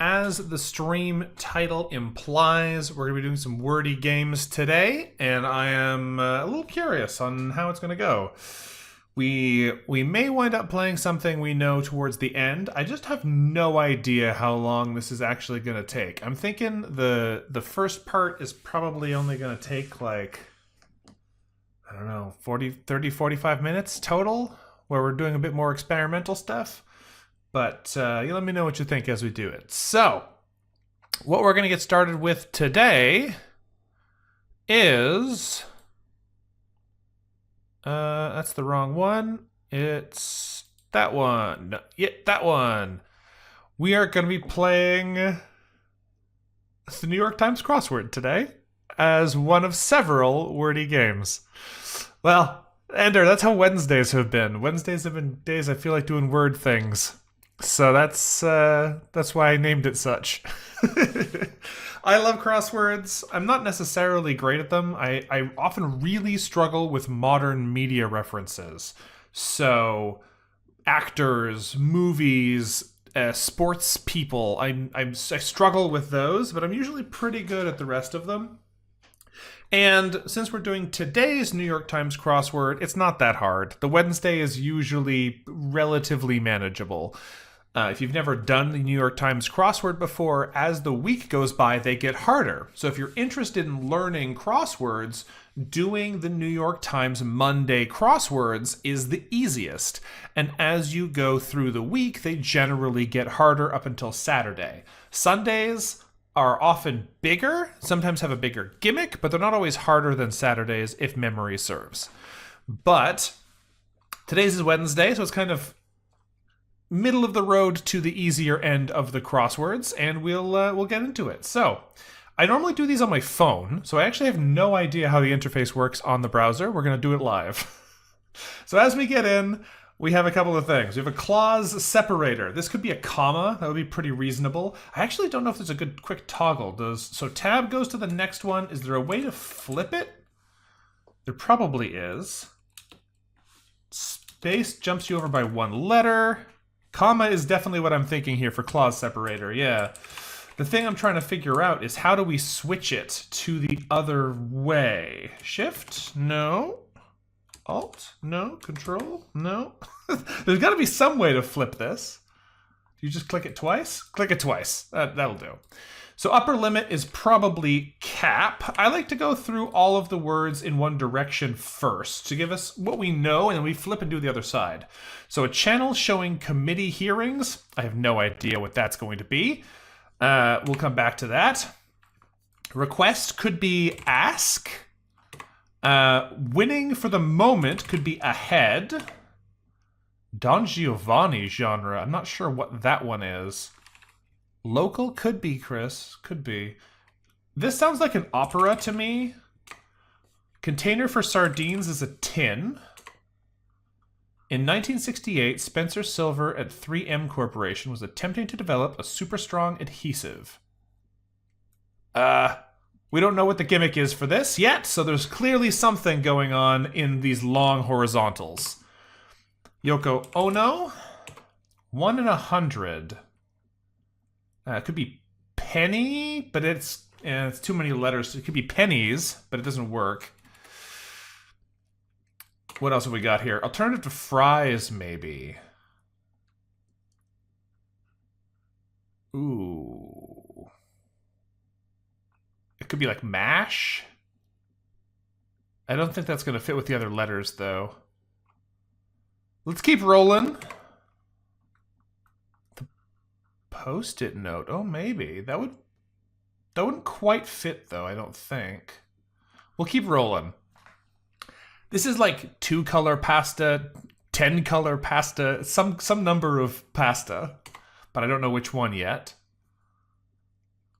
as the stream title implies, we're going to be doing some wordy games today, and I am a little curious on how it's going to go. We may wind up playing something we know towards the end. I just have no idea how long this is actually going to take. I'm thinking the first part is probably only going to take like, I don't know, 45 minutes total, where we're doing a bit more experimental stuff. But you let me know what you think as we do it. So, what we're going to get started with today is... that's the wrong one. It's that one. No, yeah, that one. We are going to be playing the New York Times crossword today as one of several wordy games. Well, Ender, that's how Wednesdays have been. Wednesdays have been days I feel like doing word things. So that's why I named it such. I love crosswords. I'm not necessarily great at them. I often really struggle with modern media references. So, actors, movies, sports people. I struggle with those, but I'm usually pretty good at the rest of them. And since we're doing today's New York Times crossword, it's not that hard. The Wednesday is usually relatively manageable. If you've never done the New York Times crossword before, as the week goes by, they get harder. So if you're interested in learning crosswords, doing the New York Times Monday crosswords is the easiest. And as you go through the week, they generally get harder up until Saturday. Sundays are often bigger, sometimes have a bigger gimmick, but they're not always harder than Saturdays if memory serves. But today's is Wednesday, so it's kind of middle of the road to the easier end of the crosswords, and we'll get into it. So, I normally do these on my phone, so I actually have no idea how the interface works on the browser. We're going to do it live. So as we get in, we have a couple of things. We have a clause separator. This could be a comma. That would be pretty reasonable. I actually don't know if there's a good quick toggle. So tab goes to the next one. Is there a way to flip it? There probably is. Space jumps you over by one letter. Comma is definitely what I'm thinking here for clause separator, yeah. The thing I'm trying to figure out is how do we switch it to the other way? Shift? No. Alt? No. Control? No. There's got to be some way to flip this. Do you just click it twice? Click it twice. That'll do. So upper limit is probably cap. I like to go through all of the words in one direction first to give us what we know, and then we flip and do the other side. So a channel showing committee hearings. I have no idea what that's going to be. We'll come back to that. Request could be ask. Winning for the moment could be ahead. Don Giovanni genre. I'm not sure what that one is. Local could be, Chris. Could be. This sounds like an opera to me. Container for sardines is a tin. In 1968, Spencer Silver at 3M Corporation was attempting to develop a super strong adhesive. We don't know what the gimmick is for this yet, so there's clearly something going on in these long horizontals. Yoko Ono. 1 in 100. It could be penny, but it's too many letters. It could be pennies, but it doesn't work. What else have we got here? Alternative to fries, maybe. Ooh. It could be like mash. I don't think that's going to fit with the other letters, though. Let's keep rolling. Post-it note. Oh, maybe. That wouldn't quite fit, though, I don't think. We'll keep rolling. This is like 2-color pasta, 10-color pasta, some number of pasta, but I don't know which one yet.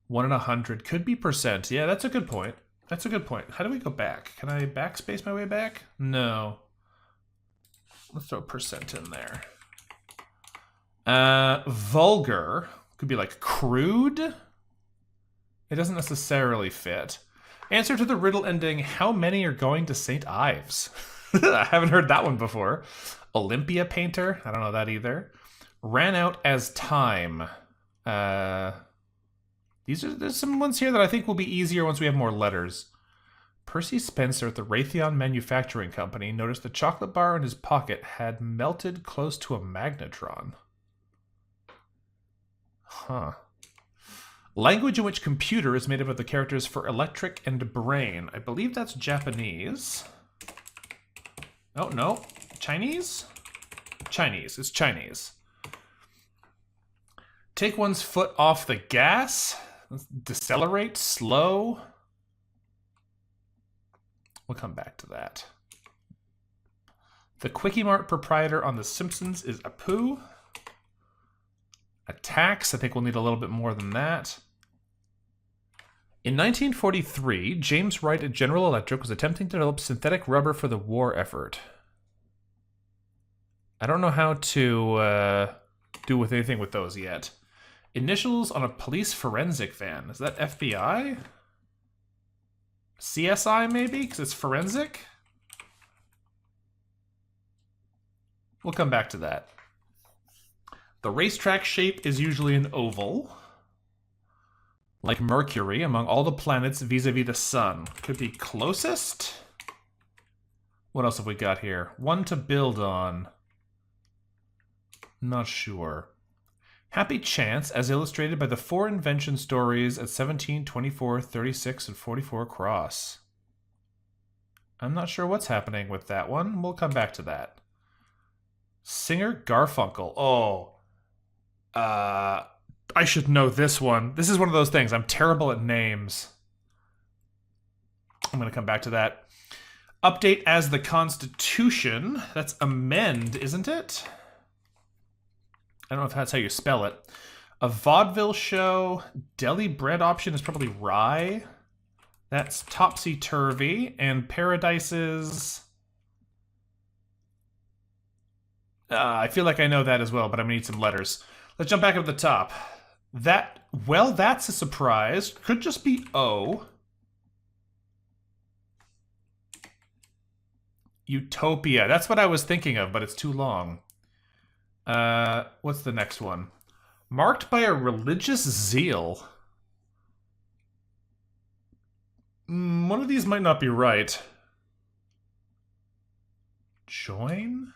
1 in 100 could be percent. Yeah, that's a good point. That's a good point. How do we go back? Can I backspace my way back? No. Let's throw percent in there. Vulgar could be like crude. It doesn't necessarily fit. Answer to the riddle ending, how many are going to St. Ives? I haven't heard that one before. Olympia painter. I don't know that either. Ran out as time. There's some ones here that I think will be easier once we have more letters. Percy Spencer at the Raytheon Manufacturing Company noticed the chocolate bar in his pocket had melted close to a magnetron. Huh. Language in which computer is made up of the characters for electric and brain. I believe that's Japanese. Oh, no. Chinese? Chinese. It's Chinese. Take one's foot off the gas. Decelerate. Slow. We'll come back to that. The Quickie Mart proprietor on The Simpsons is Apu. Attacks. I think we'll need a little bit more than that. In 1943, James Wright at General Electric was attempting to develop synthetic rubber for the war effort. I don't know how to do with anything with those yet. Initials on a police forensic van. Is that FBI? CSI maybe? Because it's forensic? We'll come back to that. The racetrack shape is usually an oval. Like Mercury, among all the planets vis-a-vis the sun. Could be closest? What else have we got here? One to build on. Not sure. Happy Chance, as illustrated by the 4 invention stories at 17, 24, 36, and 44 cross. I'm not sure what's happening with that one. We'll come back to that. Singer Garfunkel. Oh. I should know this one. This is one of those things. I'm terrible at names. I'm going to come back to that. Update as the Constitution. That's amend, isn't it? I don't know if that's how you spell it. A vaudeville show. Deli bread option is probably rye. That's topsy-turvy. And paradises. I feel like I know that as well, but I'm going to need some letters. Let's jump back up to the top. Well, that's a surprise. Could just be O. Utopia. That's what I was thinking of, but it's too long. What's the next one? Marked by a religious zeal. One of these might not be right. Join?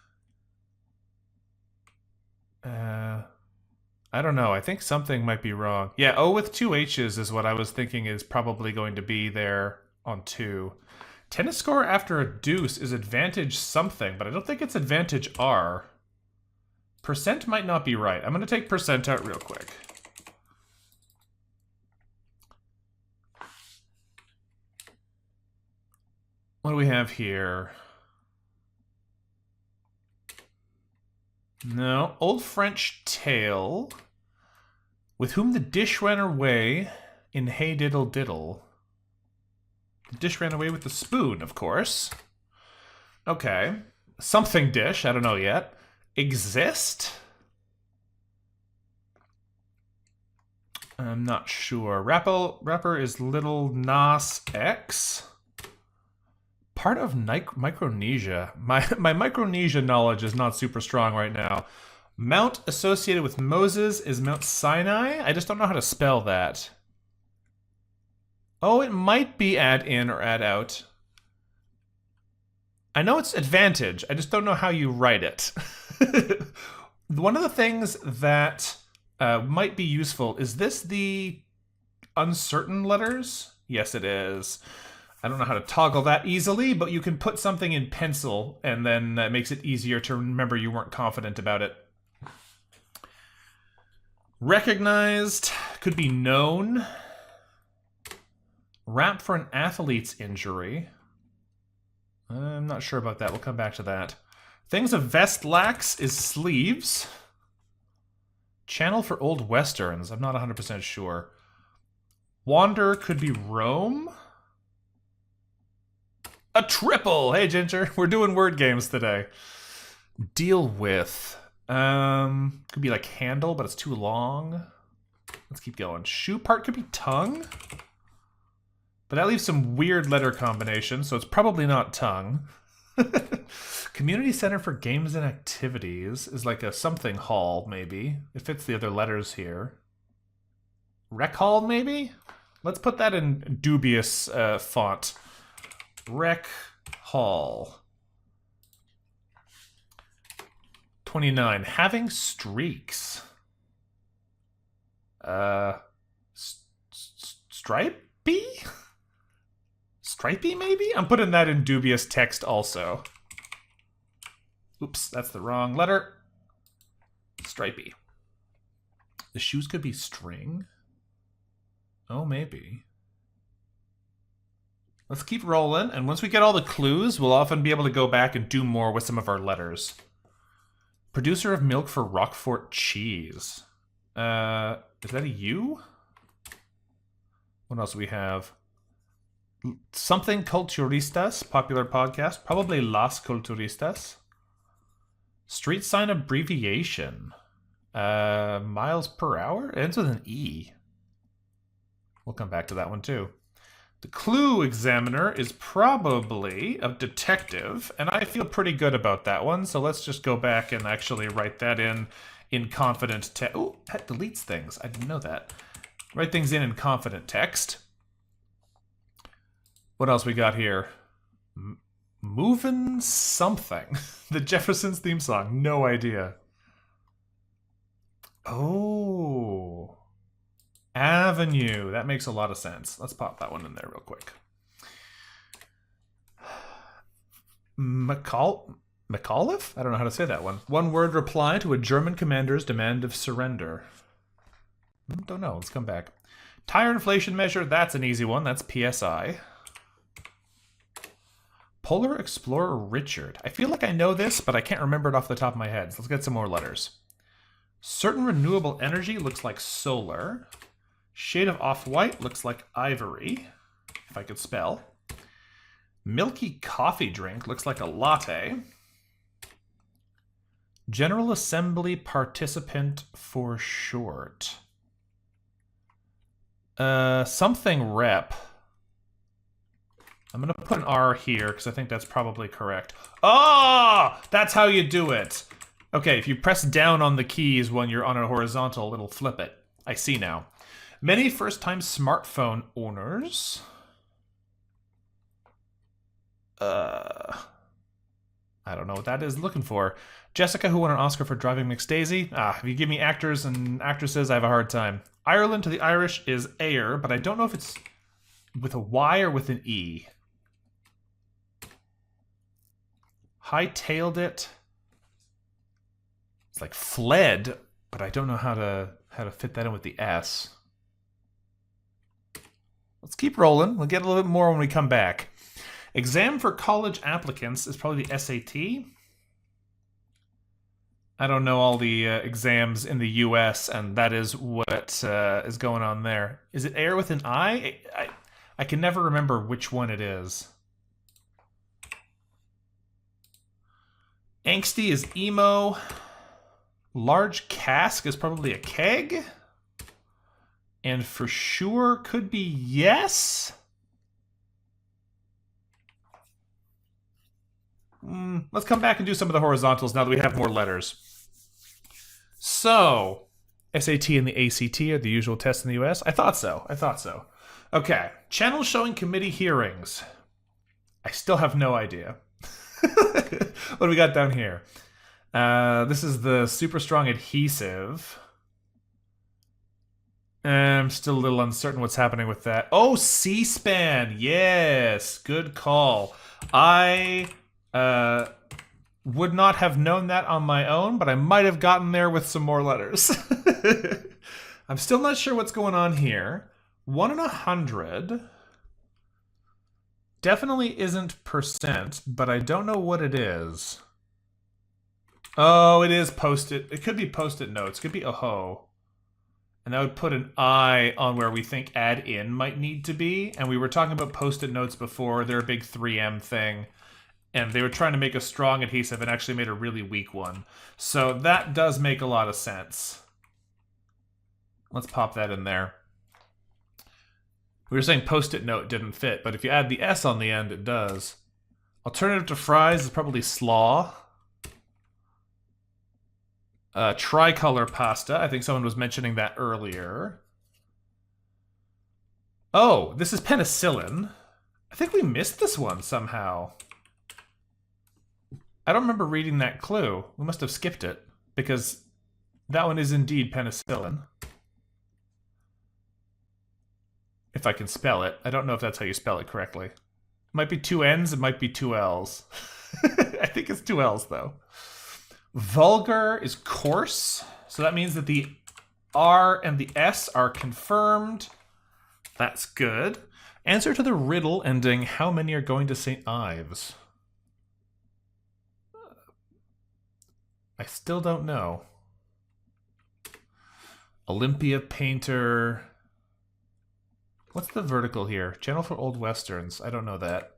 I don't know. I think something might be wrong. Yeah, O with 2 H's is what I was thinking is probably going to be there on 2. Tennis score after a deuce is advantage something, but I don't think it's advantage R. Percent might not be right. I'm going to take percent out real quick. What do we have here? No. Old French tale. With whom the dish ran away in Hey Diddle Diddle. The dish ran away with the spoon, of course. Okay. Something dish. I don't know yet. Exist? I'm not sure. Rapper is Little Nas X. Part of Micronesia. My Micronesia knowledge is not super strong right now. Mount associated with Moses is Mount Sinai. I just don't know how to spell that. Oh, it might be add in or add out. I know it's advantage. I just don't know how you write it. One of the things that might be useful, is this the uncertain letters? Yes, it is. I don't know how to toggle that easily, but you can put something in pencil, and then that makes it easier to remember you weren't confident about it. Recognized, could be known. Rap for an athlete's injury. I'm not sure about that. We'll come back to that. Things a vest lacks is sleeves. Channel for old westerns. I'm not 100% sure. Wander could be roam. A triple! Hey, Ginger. We're doing word games today. Deal with. Could be like handle, but it's too long. Let's keep going. Shoe part could be tongue. But that leaves some weird letter combinations, so it's probably not tongue. Community Center for Games and Activities is like a something hall, maybe. It fits the other letters here. Rec Hall, maybe? Let's put that in dubious font. Rec Hall. 29. Having streaks. Stripey? Stripey, maybe? I'm putting that in dubious text also. Oops, that's the wrong letter. Stripey. The shoes could be string. Oh, maybe. Let's keep rolling, and once we get all the clues, we'll often be able to go back and do more with some of our letters. Producer of milk for Roquefort cheese. Is that a U? What else do we have? Something Culturistas, popular podcast. Probably Las Culturistas. Street sign abbreviation. Miles per hour? It ends with an E. We'll come back to that one too. The clue examiner is probably a detective, and I feel pretty good about that one, so let's just go back and actually write that in confident text. Oh, that deletes things. I didn't know that. Write things in confident text. What else we got here? Movin' something. The Jeffersons theme song. No idea. Oh. Avenue. That makes a lot of sense. Let's pop that one in there real quick. McAuliffe? I don't know how to say that one. One word reply to a German commander's demand of surrender. Don't know. Let's come back. Tire inflation measure. That's an easy one. That's PSI. Polar Explorer Richard. I feel like I know this, but I can't remember it off the top of my head. So let's get some more letters. Certain renewable energy looks like solar. Shade of off-white looks like ivory, if I could spell. Milky coffee drink looks like a latte. General Assembly participant for short. Something rep. I'm going to put an R here because I think that's probably correct. Oh! That's how you do it. Okay, if you press down on the keys when you're on a horizontal, it'll flip it. I see now. Many first-time smartphone owners. I don't know what that is looking for. Jessica, who won an Oscar for Driving Miss Daisy. If you give me actors and actresses, I have a hard time. Ireland to the Irish is Ayer, but I don't know if it's with a Y or with an E. Hightailed it. It's like fled, but I don't know how to fit that in with the S. Let's keep rolling. We'll get a little bit more when we come back. Exam for college applicants is probably the SAT. I don't know all the exams in the US, and that is what is going on there. Is it Air with an I? I can never remember which one it is. Angsty is emo. Large cask is probably a keg. And for sure could be yes. Let's come back and do some of the horizontals now that we have more letters. So, SAT and the ACT are the usual tests in the US? I thought so. Okay, channel showing committee hearings. I still have no idea. What do we got down here? This is the super strong adhesive. I'm still a little uncertain what's happening with that. Oh, C-SPAN. Yes, good call. I would not have known that on my own, but I might have gotten there with some more letters. I'm still not sure what's going on here. 1 in 100 definitely isn't percent, but I don't know what it is. Oh, it is post-it. It could be post-it notes. It could be oh. And that would put an I on where we think add in might need to be. And we were talking about post-it notes before. They're a big 3M thing. And they were trying to make a strong adhesive and actually made a really weak one. So that does make a lot of sense. Let's pop that in there. We were saying post-it note didn't fit, but if you add the S on the end, it does. Alternative to fries is probably slaw. Tricolor pasta. I think someone was mentioning that earlier. Oh, this is penicillin. I think we missed this one somehow. I don't remember reading that clue. We must have skipped it, because that one is indeed penicillin. If I can spell it. I don't know if that's how you spell it correctly. It might be 2 N's, it might be 2 L's. I think it's 2 L's, though. Vulgar is coarse, so that means that the R and the S are confirmed. That's good. Answer to the riddle ending, how many are going to St. Ives? I still don't know. Olympia painter. What's the vertical here? Channel for Old Westerns. I don't know that.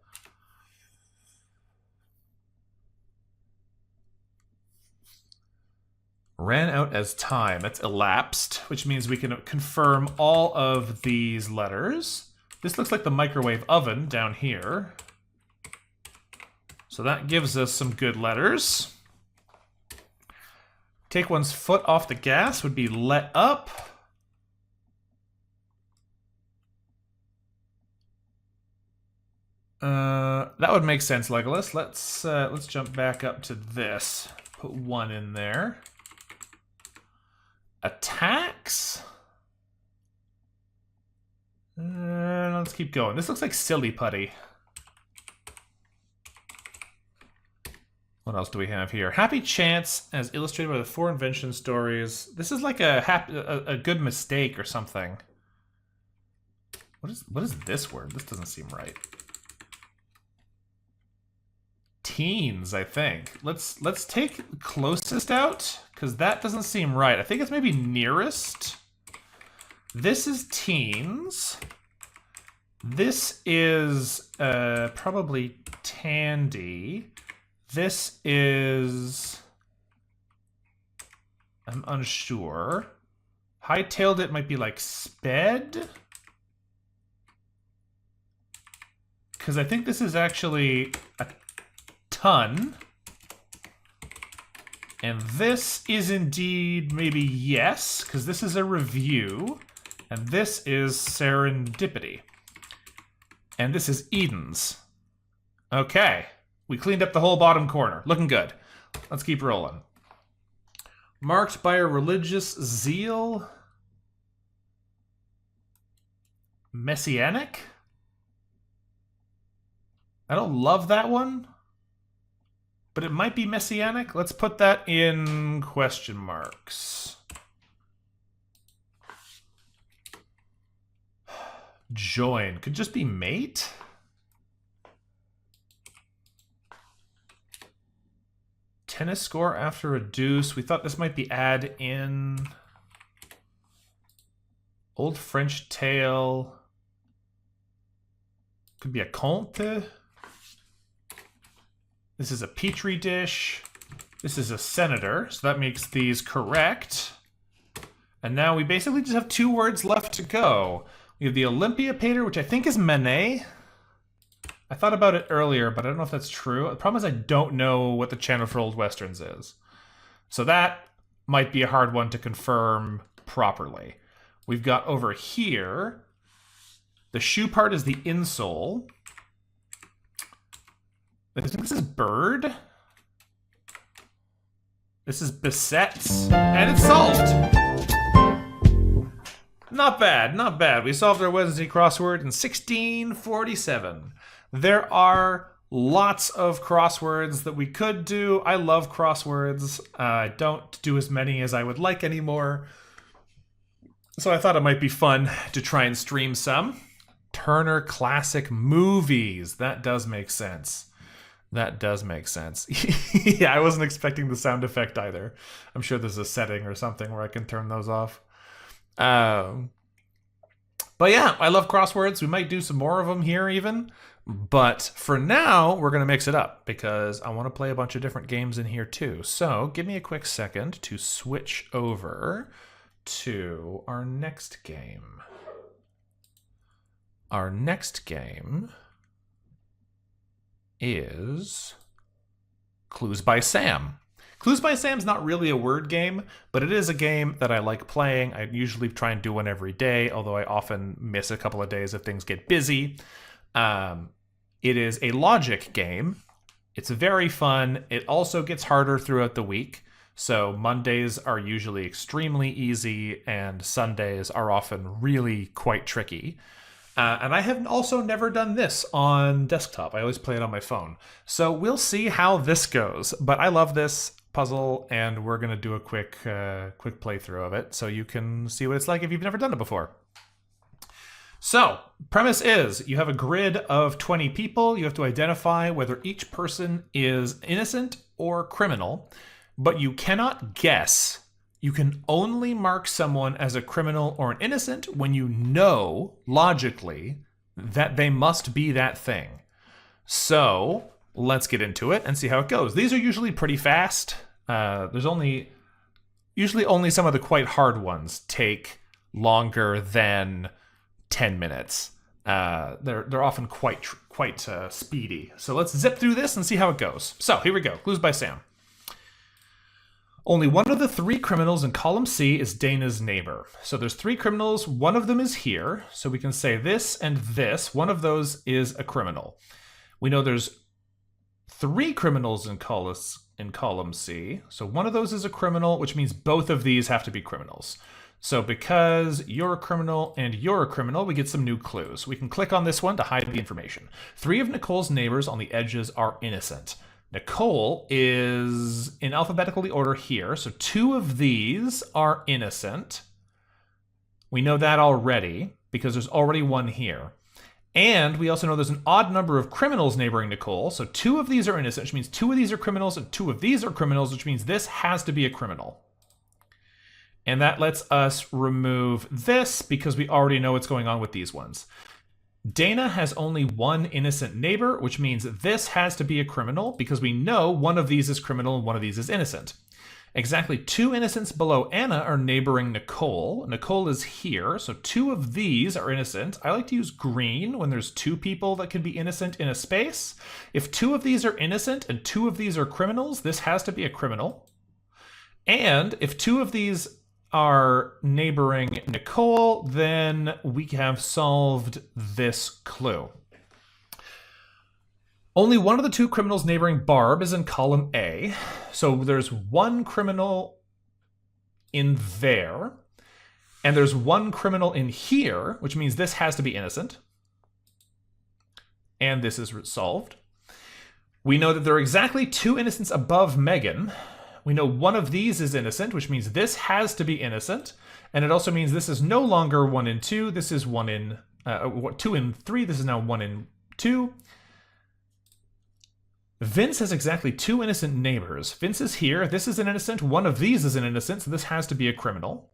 Ran out as time. That's elapsed, which means we can confirm all of these letters. This looks like the microwave oven down here. So that gives us some good letters. Take one's foot off the gas would be let up. That would make sense, Legolas. Let's jump back up to this. Put 1 in there. Attacks? Let's keep going. This looks like silly putty. What else do we have here? Happy Chance, as illustrated by the 4 invention stories. This is like a good mistake or something. What is this word? This doesn't seem right. Teens, I think. Let's take closest out, because that doesn't seem right. I think it's maybe nearest. This is teens. This is probably Tandy. This is... I'm unsure. Hightailed it might be like sped. Because I think this is actually a ton. And this is indeed maybe yes, because this is a review. And this is serendipity. And this is Eden's. Okay. We cleaned up the whole bottom corner. Looking good. Let's keep rolling. Marked by a religious zeal. Messianic? I don't love that one. But it might be messianic. Let's put that in question marks. Join. Could just be mate? Tennis score after a deuce. We thought this might be add in. Old French tale. Could be a conte. This is a petri dish. This is a senator, so that makes these correct. And now we basically just have 2 words left to go. We have the Olympia painter, which I think is Manet. I thought about it earlier, but I don't know if that's true. The problem is I don't know what the Channel for Old Westerns is. So that might be a hard one to confirm properly. We've got over here, the shoe part is the insole. I think this is bird. This is beset, and it's solved. Not bad, not bad. We solved our Wednesday crossword in 1647. There are lots of crosswords that we could do. I love crosswords. I don't do as many as I would like anymore. So I thought it might be fun to try and stream some. Turner Classic Movies. That does make sense. That does make sense. Yeah, I wasn't expecting the sound effect either. I'm sure there's a setting or something where I can turn those off. But yeah, I love crosswords. We might do some more of them here even. But for now, we're going to mix it up because I want to play a bunch of different games in here too. So give me a quick second to switch over to our next game. Our next game is Clues by Sam. Clues by Sam's not really a word game, but it is a game that I like playing. I usually try and do one every day, although I often miss a couple of days if things get busy. It is a logic game. It's very fun. It also gets harder throughout the week. So Mondays are usually extremely easy, and Sundays are often really quite tricky. And I have also never done this on desktop. I always play it on my phone. So we'll see how this goes. But I love this puzzle, and we're going to do a quick playthrough of it so you can see what it's like if you've never done it before. So, premise is you have a grid of 20 people. You have to identify whether each person is innocent or criminal, but you cannot guess. You can only mark someone as a criminal or an innocent when you know, logically, that they must be that thing. So, let's get into it and see how it goes. These are usually pretty fast. Usually only some of the quite hard ones take longer than 10 minutes. They're often quite speedy. So let's zip through this and see how it goes. So here we go. Clues by Sam. Only one of the 3 criminals in column C is Dana's neighbor. So there's 3 criminals. One of them is here. So we can say this and this. One of those is a criminal. We know there's 3 criminals in column C. So one of those is a criminal, which means both of these have to be criminals. So because you're a criminal and you're a criminal, we get some new clues. We can click on this one to hide the information. 3 of Nicole's neighbors on the edges are innocent. Nicole is in alphabetical order here, so 2 of these are innocent. We know that already because there's already one here. And we also know there's an odd number of criminals neighboring Nicole, so 2 of these are innocent, which means 2 of these are criminals and 2 of these are criminals, which means this has to be a criminal. And that lets us remove this because we already know what's going on with these ones. Dana has only 1 innocent neighbor, which means this has to be a criminal because we know one of these is criminal and one of these is innocent. Exactly 2 innocents below Anna are neighboring Nicole. Nicole is here, so 2 of these are innocent. I like to use green when there's 2 people that can be innocent in a space. If 2 of these are innocent and 2 of these are criminals, this has to be a criminal. And if 2 of these are neighboring Nicole, then we have solved this clue. Only one of the 2 criminals neighboring Barb is in column A. So there's 1 criminal in there, and there's 1 criminal in here, which means this has to be innocent. And this is solved. We know that there are exactly 2 innocents above Megan. We know one of these is innocent, which means this has to be innocent. And it also means this is no longer 1 in 2. This is 2 in 3. This is now 1 in 2. Vince has exactly 2 innocent neighbors. Vince is here. This is an innocent. One of these is an innocent, so this has to be a criminal.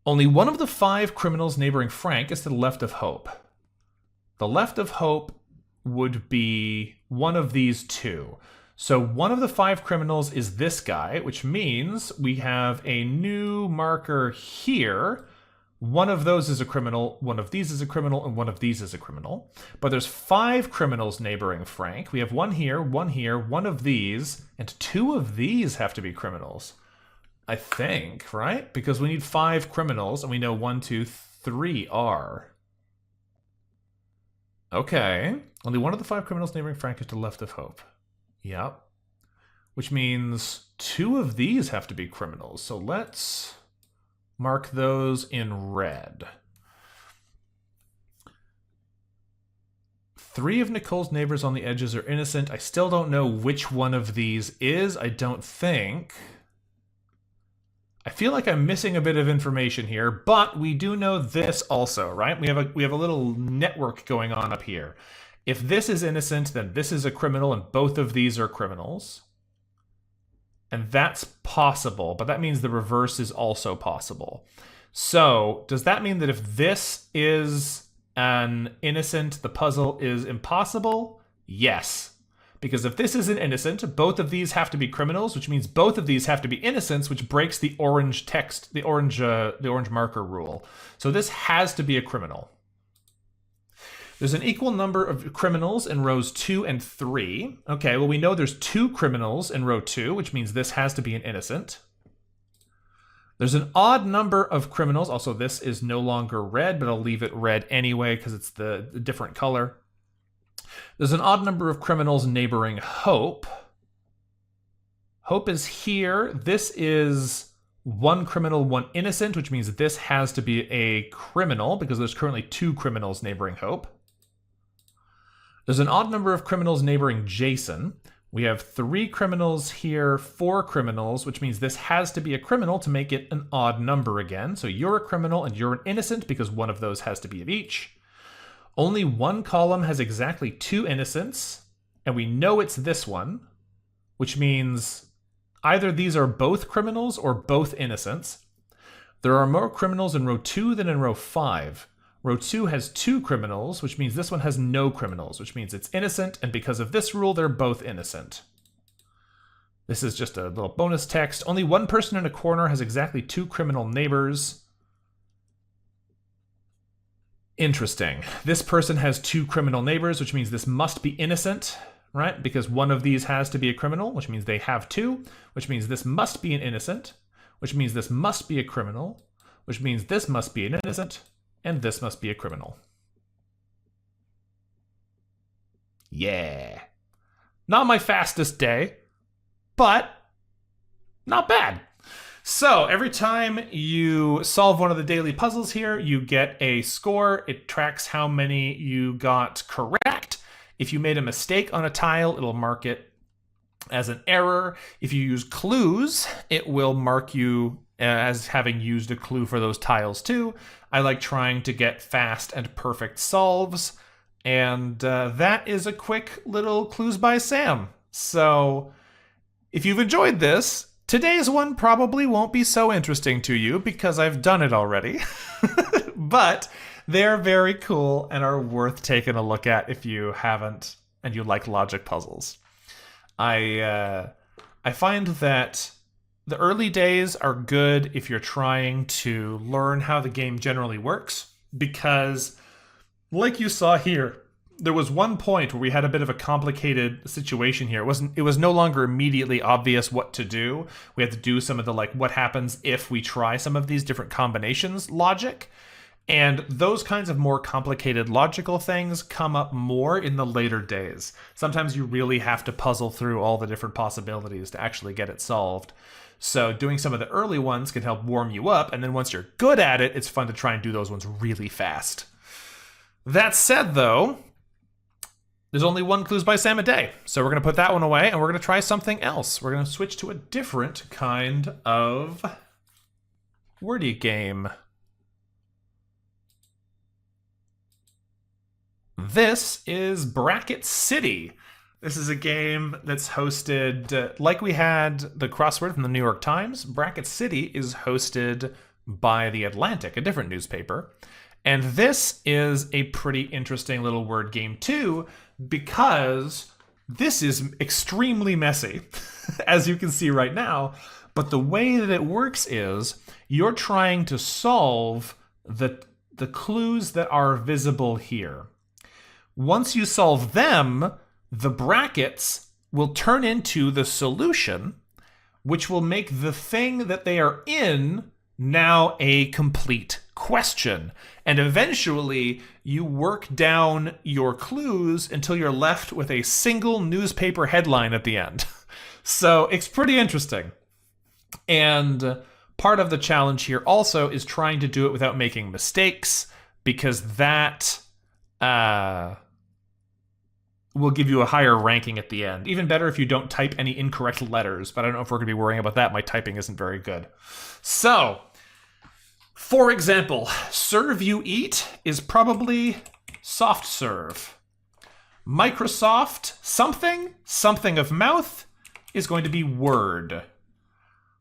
Only one of the 5 criminals neighboring Frank is to the left of Hope. The left of Hope would be one of these 2. So one of the 5 criminals is this guy, which means we have a new marker here. One of those is a criminal, one of these is a criminal, and one of these is a criminal. But there's 5 criminals neighboring Frank. We have 1 here, 1 of these, and 2 of these have to be criminals. I think, right? Because we need 5 criminals, and we know 1, 2, 3 are. Okay. Only one of the 5 criminals neighboring Frank is to the left of Hope. Yep. Which means 2 of these have to be criminals. So let's mark those in red. 3 of Nicole's neighbors on the edges are innocent. I still don't know which one of these is. I don't think. I feel like I'm missing a bit of information here, but we do know this also, right? We have a little network going on up here. If this is innocent, then this is a criminal, and both of these are criminals. And that's possible, but that means the reverse is also possible. So, does that mean that if this is an innocent, the puzzle is impossible? Yes. Because if this is an innocent, both of these have to be criminals, which means both of these have to be innocents, which breaks the orange text, the orange marker rule. So this has to be a criminal. There's an equal number of criminals in rows 2 and 3. Okay, well, we know there's 2 criminals in row 2, which means this has to be an innocent. There's an odd number of criminals. Also, this is no longer red, but I'll leave it red anyway because it's the different color. There's an odd number of criminals neighboring Hope. Hope is here. This is 1 criminal, 1 innocent, which means this has to be a criminal because there's currently 2 criminals neighboring Hope. There's an odd number of criminals neighboring Jason. We have 3 criminals here, 4 criminals, which means this has to be a criminal to make it an odd number again. So you're a criminal and you're an innocent because one of those has to be of each. Only 1 column has exactly 2 innocents, and we know it's this one, which means either these are both criminals or both innocents. There are more criminals in row 2 than in row 5. Row 2 has 2 criminals, which means this one has no criminals, which means it's innocent, and because of this rule, they're both innocent. This is just a little bonus text. Only 1 person in a corner has exactly 2 criminal neighbors. Interesting. This person has 2 criminal neighbors, which means this must be innocent, right? Because one of these has to be a criminal, which means they have 2, which means this must be an innocent, which means this must be a criminal, which means this must be an innocent, and this must be a criminal. Yeah. Not my fastest day, but not bad. So every time you solve one of the daily puzzles here, you get a score. It tracks how many you got correct. If you made a mistake on a tile, it'll mark it as an error. If you use clues, it will mark you as having used a clue for those tiles too. I like trying to get fast and perfect solves, and that is a quick little Clues by Sam. So if you've enjoyed this, today's one probably won't be so interesting to you because I've done it already, but they're very cool and are worth taking a look at if you haven't and you like logic puzzles. I find that the early days are good if you're trying to learn how the game generally works, because like you saw here, there was one point where we had a bit of a complicated situation here. It was no longer immediately obvious what to do. We had to do some of the what happens if we try some of these different combinations logic. And those kinds of more complicated logical things come up more in the later days. Sometimes you really have to puzzle through all the different possibilities to actually get it solved. So doing some of the early ones can help warm you up, and then once you're good at it, it's fun to try and do those ones really fast. That said, though, there's only 1 Clues by Sam a day, so we're going to put that one away, and we're going to try something else. We're going to switch to a different kind of wordy game. This is Bracket City. This is a game that's hosted, like we had the crossword from the New York Times, Bracket City is hosted by The Atlantic, a different newspaper. And this is a pretty interesting little word game too, because this is extremely messy, as you can see right now. But the way that it works is you're trying to solve the clues that are visible here. Once you solve them, the brackets will turn into the solution, which will make the thing that they are in now a complete question. And eventually, you work down your clues until you're left with a single newspaper headline at the end. So it's pretty interesting. And part of the challenge here also is trying to do it without making mistakes, because that will give you a higher ranking at the end. Even better if you don't type any incorrect letters, but I don't know if we're going to be worrying about that. My typing isn't very good. So, for example, serve you eat is probably soft serve. Microsoft something of mouth is going to be word.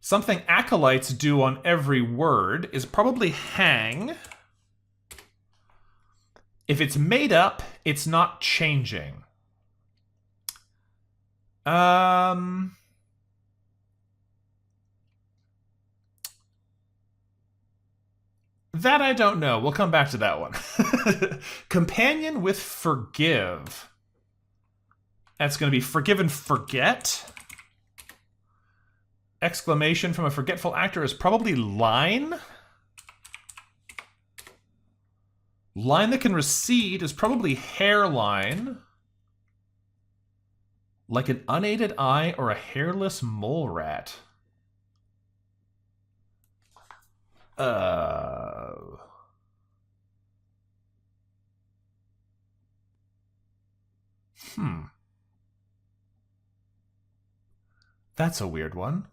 Something acolytes do on every word is probably hang. If it's made up, it's not changing. That I don't know. We'll come back to that one. Companion with forgive. That's going to be forgive and forget. Exclamation from a forgetful actor is probably line. Line that can recede is probably hairline. Like an unaided eye or a hairless mole rat. That's a weird one.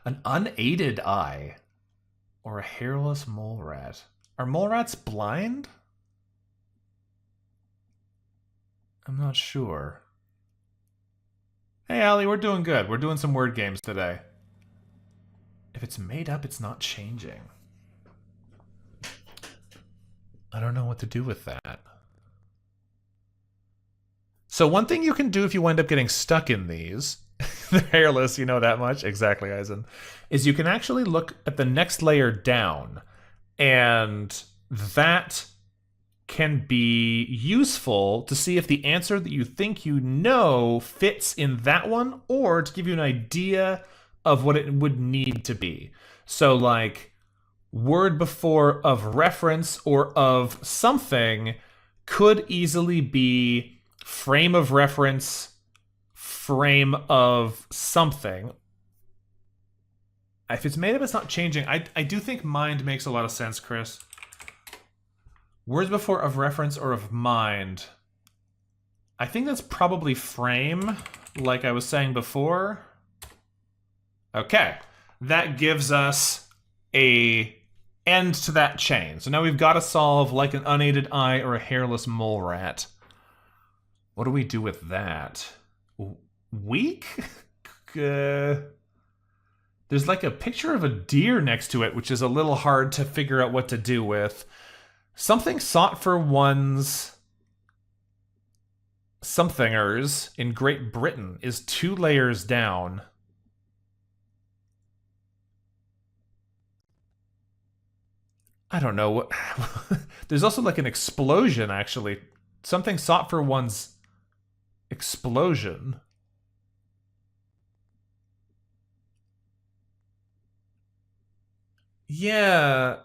An unaided eye or a hairless mole rat. Are mole rats blind? I'm not sure. Hey, Allie, we're doing good. We're doing some word games today. If it's made up, it's not changing. I don't know what to do with that. So one thing you can do if you wind up getting stuck in these, they're hairless, you know that much? Exactly, Eisen. Is you can actually look at the next layer down, and that can be useful to see if the answer that you think you know fits in that one, or to give you an idea of what it would need to be. So like word before of reference or of something could easily be frame of reference, frame of something. If it's made up, it's not changing. I do think mind makes a lot of sense, Chris. Words before of reference or of mind. I think that's probably frame, like I was saying before. Okay, that gives us a end to that chain. So now we've got to solve like an unaided eye or a hairless mole rat. What do we do with that? Weak? There's like a picture of a deer next to it, which is a little hard to figure out what to do with. Something sought for one's somethingers in Great Britain is 2 layers down. I don't know what. There's also like an explosion, actually. Something sought for one's explosion. Yeah.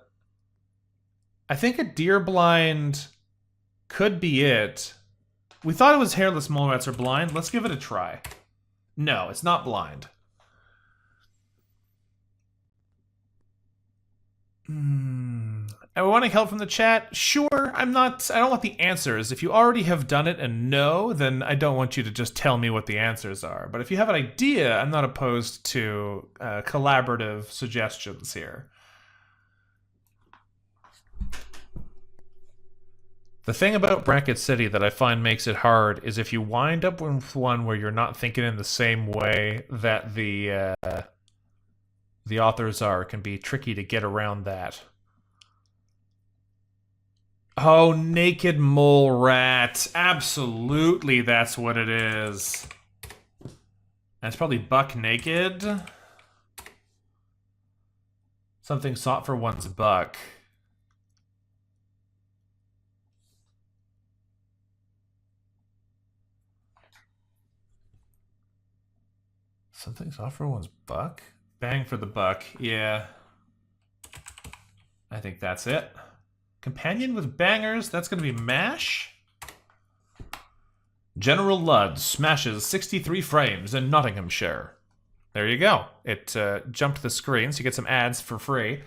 I think a deer blind could be it. We thought it was hairless mole rats are blind. Let's give it a try. No, it's not blind. Are we wanting help from the chat? Sure. I don't want the answers. If you already have done it and know, then I don't want you to just tell me what the answers are. But if you have an idea, I'm not opposed to collaborative suggestions here. The thing about Bracket City that I find makes it hard is if you wind up with one where you're not thinking in the same way that the authors are, it can be tricky to get around that. Oh, naked mole rat. Absolutely, that's what it is. That's probably buck naked. Something sought for one's buck. Something's off for one's buck? Bang for the buck, yeah. I think that's it. Companion with bangers, that's gonna be MASH. General Ludd smashes 63 frames in Nottinghamshire. There you go. It jumped the screen, so you get some ads for free.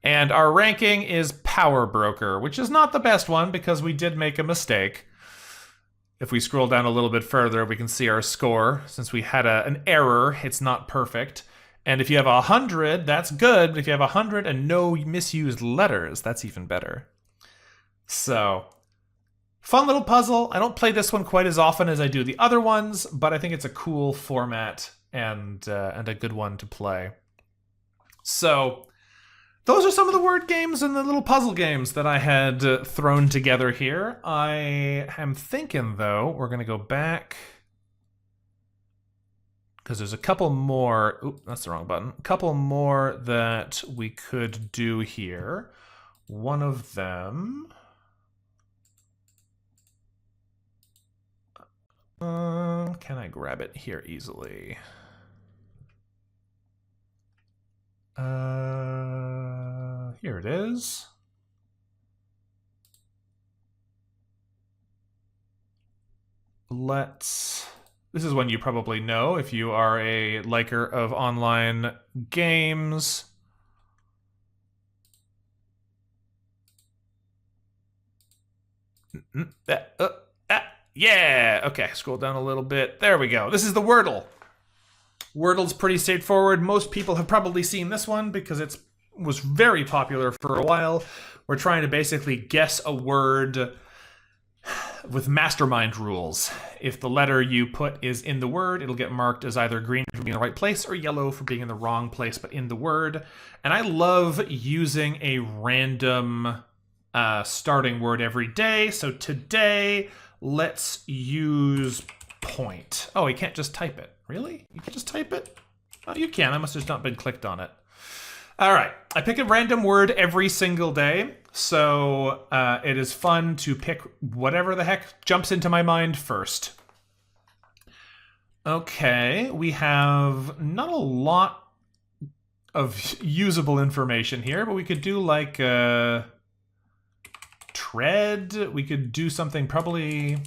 And our ranking is Power Broker, which is not the best one because we did make a mistake. If we scroll down a little bit further, we can see our score. Since we had an error, it's not perfect. And if you have 100, that's good. But if you have 100 and no misused letters, that's even better. So, fun little puzzle. I don't play this one quite as often as I do the other ones, but I think it's a cool format and a good one to play. So, those are some of the word games and the little puzzle games that I had thrown together here. I am thinking, though, we're going to go back because there's a couple more. Oop, that's the wrong button. A couple more that we could do here. One of them. Can I grab it here easily? Here it is. This is one you probably know if you are a liker of online games. Yeah, okay, scroll down a little bit. There we go. This is the Wordle. Wordle's pretty straightforward. Most people have probably seen this one because it was very popular for a while. We're trying to basically guess a word with mastermind rules. If the letter you put is in the word, it'll get marked as either green for being in the right place or yellow for being in the wrong place but in the word. And I love using a random starting word every day. So today, let's use point. Oh, you can't just type it. Really? You can just type it? Oh, you can. I must have just not been clicked on it. All right. I pick a random word every single day. So it is fun to pick whatever the heck jumps into my mind first. Okay. We have not a lot of usable information here, but we could do like tread. We could do something probably...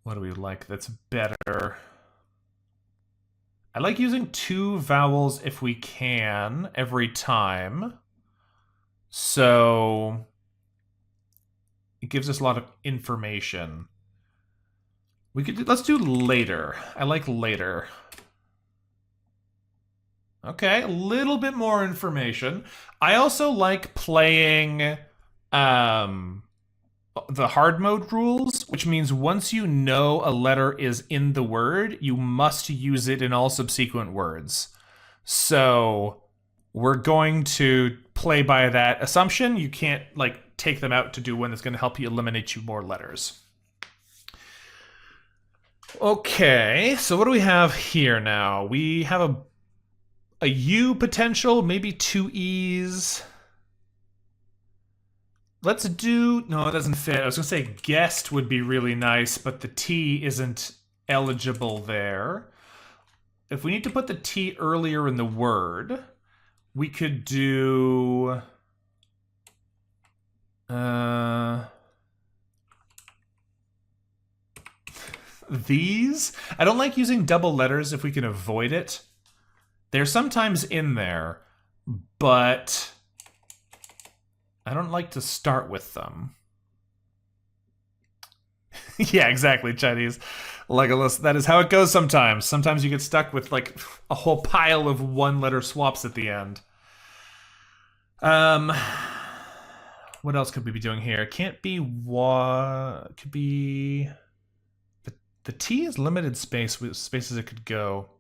What do we like that's better? I like using 2 vowels if we can every time. So it gives us a lot of information. Let's do later. I like later. Okay, a little bit more information. I also like playing the hard mode rules, which means once you know a letter is in the word, you must use it in all subsequent words. So we're going to play by that assumption. You can't like take them out to do one that's going to help you eliminate you more letters. Okay, so what do we have here now? We have a U potential, maybe 2 E's. Let's do... No, it doesn't fit. I was going to say guest would be really nice, but the T isn't eligible there. If we need to put the T earlier in the word, we could do... these. I don't like using double letters if we can avoid it. They're sometimes in there, but... I don't like to start with them. Yeah, exactly, Chinese. Legolas, that is how it goes sometimes. Sometimes you get stuck with like a whole pile of 1-letter swaps at the end. What else could we be doing here? It can't be what could be the T is limited space with spaces it could go.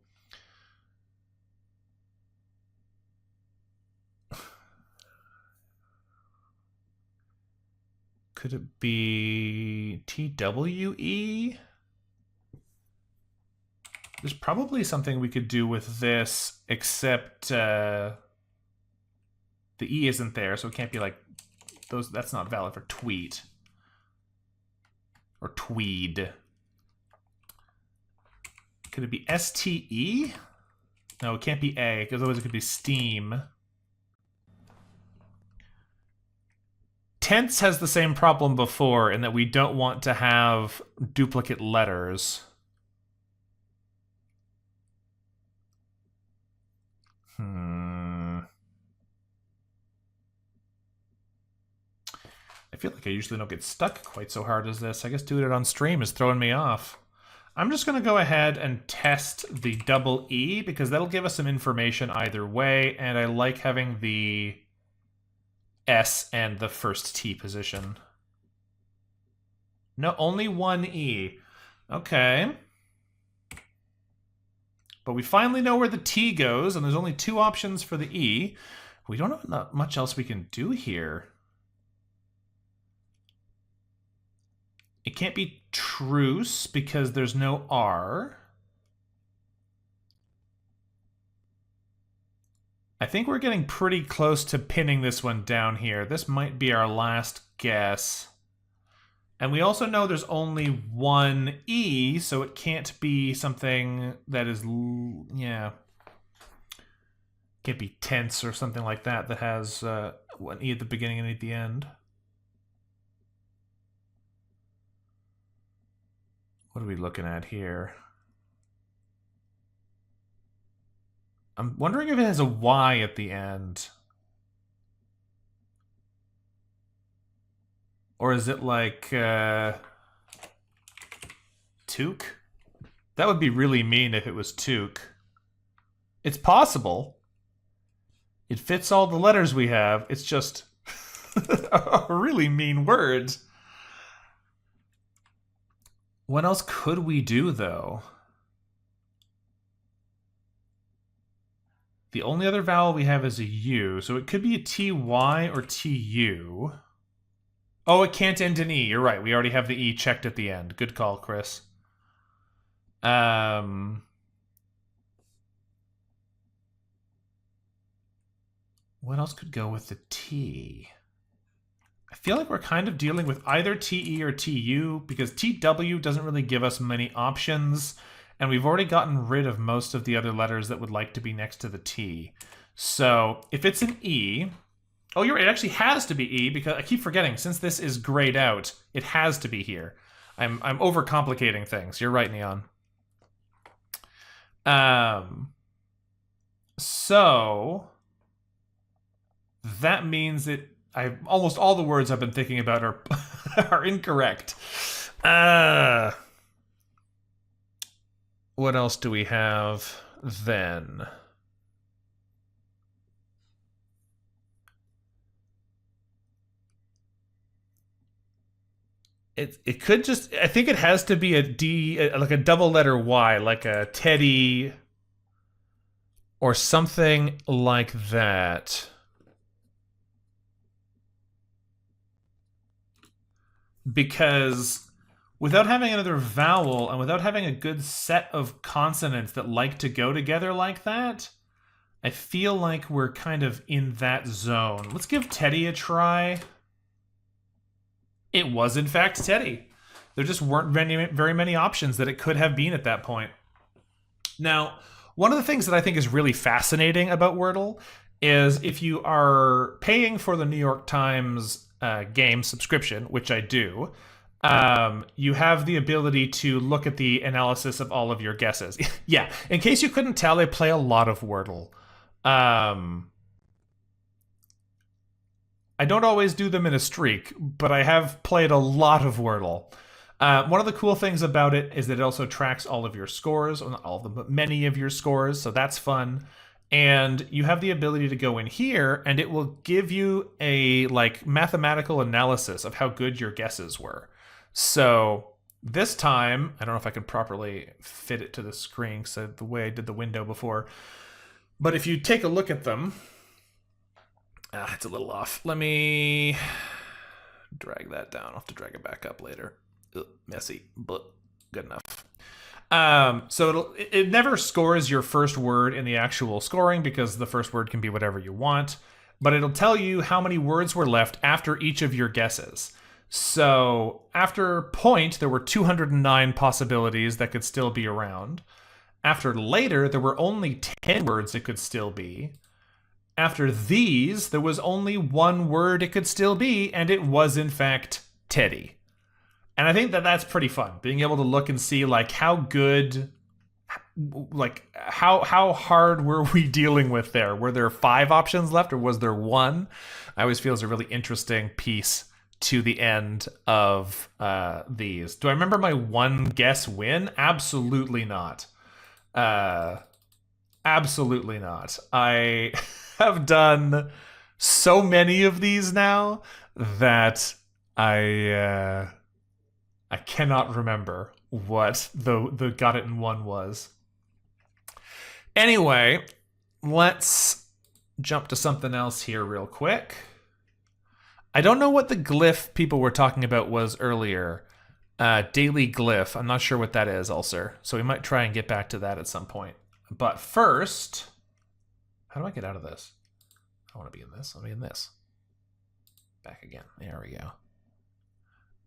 Could it be TWE? There's probably something we could do with this, except the E isn't there, so it can't be like those. That's not valid for tweet or tweed. Could it be STE? No, it can't be A, because otherwise it could be steam. Tense has the same problem before in that we don't want to have duplicate letters. I feel like I usually don't get stuck quite so hard as this. I guess doing it on stream is throwing me off. I'm just going to go ahead and test the double E because that'll give us some information either way, and I like having the S and the first T position. No, only 1 E. Okay. But we finally know where the T goes, and there's only 2 options for the E. We don't have much else we can do here. It can't be truce because there's no R. I think we're getting pretty close to pinning this one down here. This might be our last guess. And we also know there's only one E, so it can't be something that is, yeah. Can't be tense or something like that that has one E at the beginning and at the end. What are we looking at here? I'm wondering if it has a Y at the end. Or is it like toque? That would be really mean if it was toque. It's possible. It fits all the letters we have. It's just a really mean word. What else could we do, though? The only other vowel we have is a U, so it could be a TY or TU. Oh, it can't end in E. You're right. We already have the E checked at the end. Good call, Chris. What else could go with the T? I feel like we're kind of dealing with either TE or TU because TW doesn't really give us many options, and we've already gotten rid of most of the other letters that would like to be next to the T. So if it's an E, oh, you're right, it actually has to be E because I keep forgetting, since this is grayed out, it has to be here. I'm overcomplicating things. You're right, Neon. So that means that almost all the words I've been thinking about are are incorrect. What else do we have then? It could just, I think it has to be a D, like a double letter Y, like a Teddy or something like that. Because without having another vowel and without having a good set of consonants that like to go together like that, I feel like we're kind of in that zone. Let's give Teddy a try. It was, in fact, Teddy. There just weren't very many options that it could have been at that point. Now, one of the things that I think is really fascinating about Wordle is if you are paying for the New York Times game subscription, which I do, you have the ability to look at the analysis of all of your guesses. Yeah, in case you couldn't tell, I play a lot of Wordle. I don't always do them in a streak, but I have played a lot of Wordle. One of the cool things about it is that it also tracks all of your scores, well, not all of them, but many of your scores, so that's fun. And you have the ability to go in here, and it will give you a mathematical analysis of how good your guesses were. So this time, I don't know if I can properly fit it to the screen, so the way I did the window before. But if you take a look at them, it's a little off. Let me drag that down. I'll have to drag it back up later. Ugh, messy, but good enough. So it never scores your first word in the actual scoring because the first word can be whatever you want, but it'll tell you how many words were left after each of your guesses. So after point, there were 209 possibilities that could still be around. After later, there were only 10 words it could still be. After these, there was only one word it could still be, and it was, in fact, Teddy. And I think that that's pretty fun, being able to look and see, how good, how hard were we dealing with there? Were there 5 options left, or was there 1? I always feel it's a really interesting piece to the end of these. Do I remember my one guess win? Absolutely not. Absolutely not. I have done so many of these now that I cannot remember what the got it in one was. Anyway, let's jump to something else here real quick. I don't know what the glyph people were talking about was earlier. Daily glyph. I'm not sure what that is, Ulcer. So we might try and get back to that at some point. But first, How do I get out of this? I want to be in this. I'll be in this. Back again. There we go.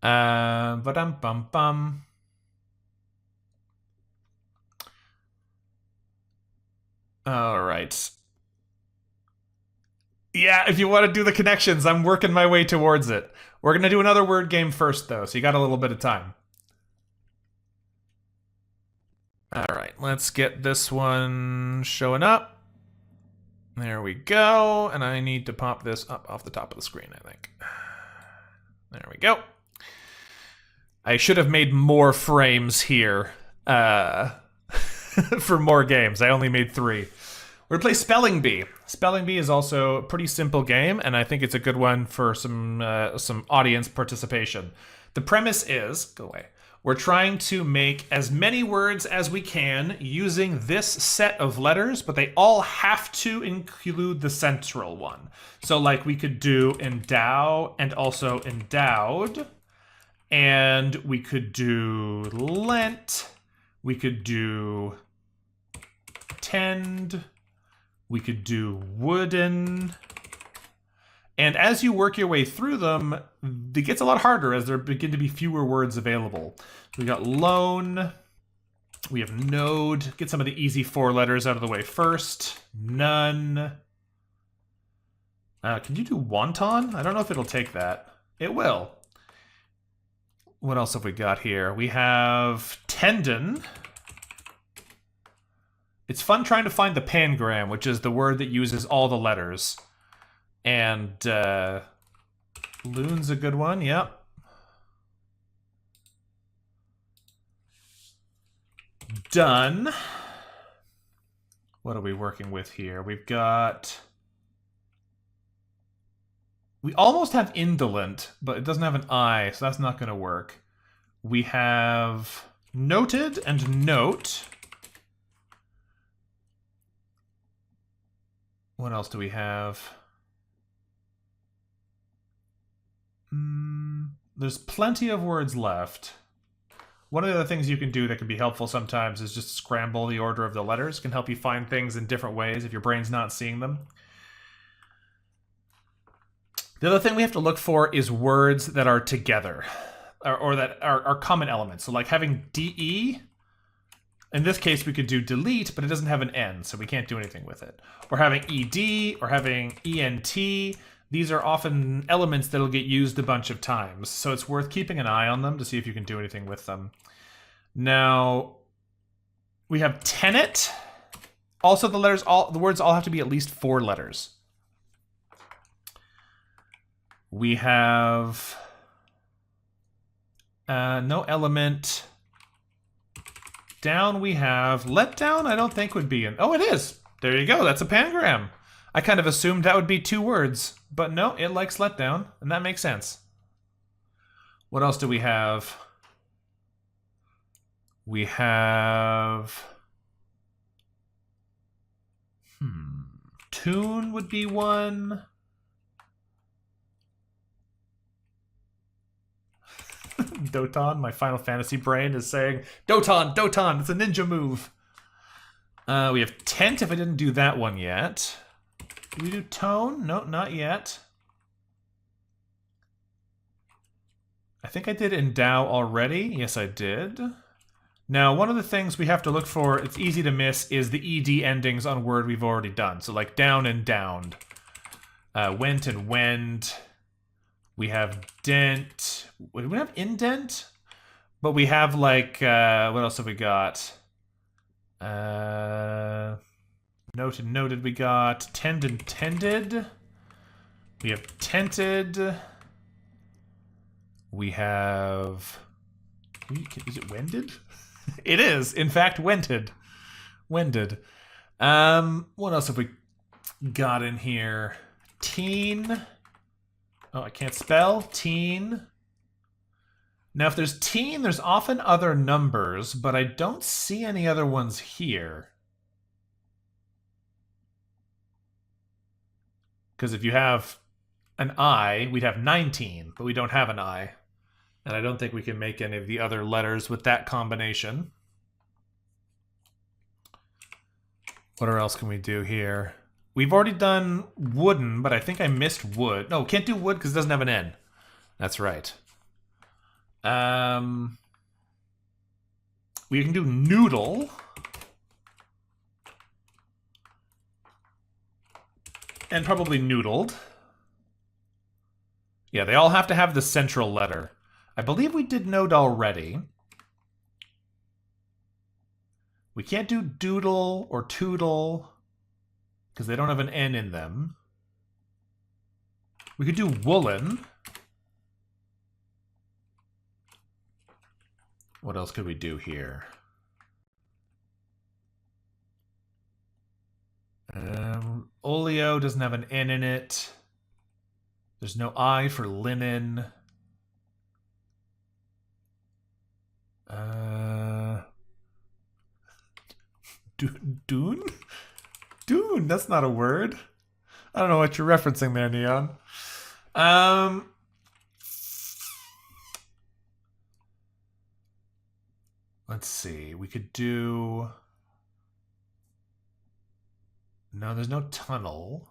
Ba-dum-bum-bum. All right. Yeah, if you want to do the connections, I'm working my way towards it. We're going to do another word game first, though, so you got a little bit of time. All right, let's get this one showing up. There we go. And I need to pop this up off the top of the screen, I think. There we go. I should have made more frames here for more games. I only made 3. We're going to play Spelling Bee. Spelling Bee is also a pretty simple game, and I think it's a good one for some audience participation. The premise is, go away, we're trying to make as many words as we can using this set of letters, but they all have to include the central one. So like we could do endow and also endowed, and we could do lent, we could do tend, we could do wooden. And as you work your way through them, it gets a lot harder as there begin to be fewer words available. We got loan, we have node, get some of the easy 4 letters out of the way first. None. Can you do wonton? I don't know if it'll take that. It will. What else have we got here? We have tendon. It's fun trying to find the pangram, which is the word that uses all the letters. And loon's a good one, yep. Done. What are we working with here? We've got... We almost have indolent, but it doesn't have an I, so that's not going to work. We have noted and note. What else do we have? There's plenty of words left. One of the other things you can do that can be helpful sometimes is just scramble the order of the letters. It can help you find things in different ways if your brain's not seeing them. The other thing we have to look for is words that are together, or that are common elements. So like having DE, in this case we could do delete, but it doesn't have an N, so we can't do anything with it. Or having ED, or having ENT. These are often elements that'll get used a bunch of times, so it's worth keeping an eye on them to see if you can do anything with them. Now, we have tenet. Also, the words all have to be at least 4 letters. We have no element. Down we have let down. I don't think would be an. Oh, it is. There you go. That's a pangram. I kind of assumed that would be 2 words, but no, it likes let down, and that makes sense. What else do we have? We have... Tune would be one. Doton, my Final Fantasy brain is saying, Doton, Doton, it's a ninja move. We have tent, if I didn't do that one yet. Did we do tone? No, not yet. I think I did endow already. Yes, I did. Now, one of the things we have to look for, it's easy to miss, is the ED endings on word we've already done. So like down and downed. Went and wend. We have dent. We don't have indent, but we have like, what else have we got? Noted, noted we got. Tend and tended. We have tented. We have... Is it wended? It is, in fact, wented. Wended. What else have we got in here? Teen. Oh, I can't spell. Teen. Now, if there's teen, there's often other numbers, but I don't see any other ones here. Because if you have an I, we'd have 19, but we don't have an I. And I don't think we can make any of the other letters with that combination. What else can we do here? We've already done wooden, but I think I missed wood. No, can't do wood because it doesn't have an N. That's right. We can do noodle. And probably noodled. Yeah, they all have to have the central letter. I believe we did note already. We can't do doodle or tootle because they don't have an N in them. We could do woolen. What else could we do here? Oleo doesn't have an N in it. There's no I for linen. Dune? Dune, that's not a word. I don't know what you're referencing there, Neon. Let's see. We could do... No, there's no tunnel.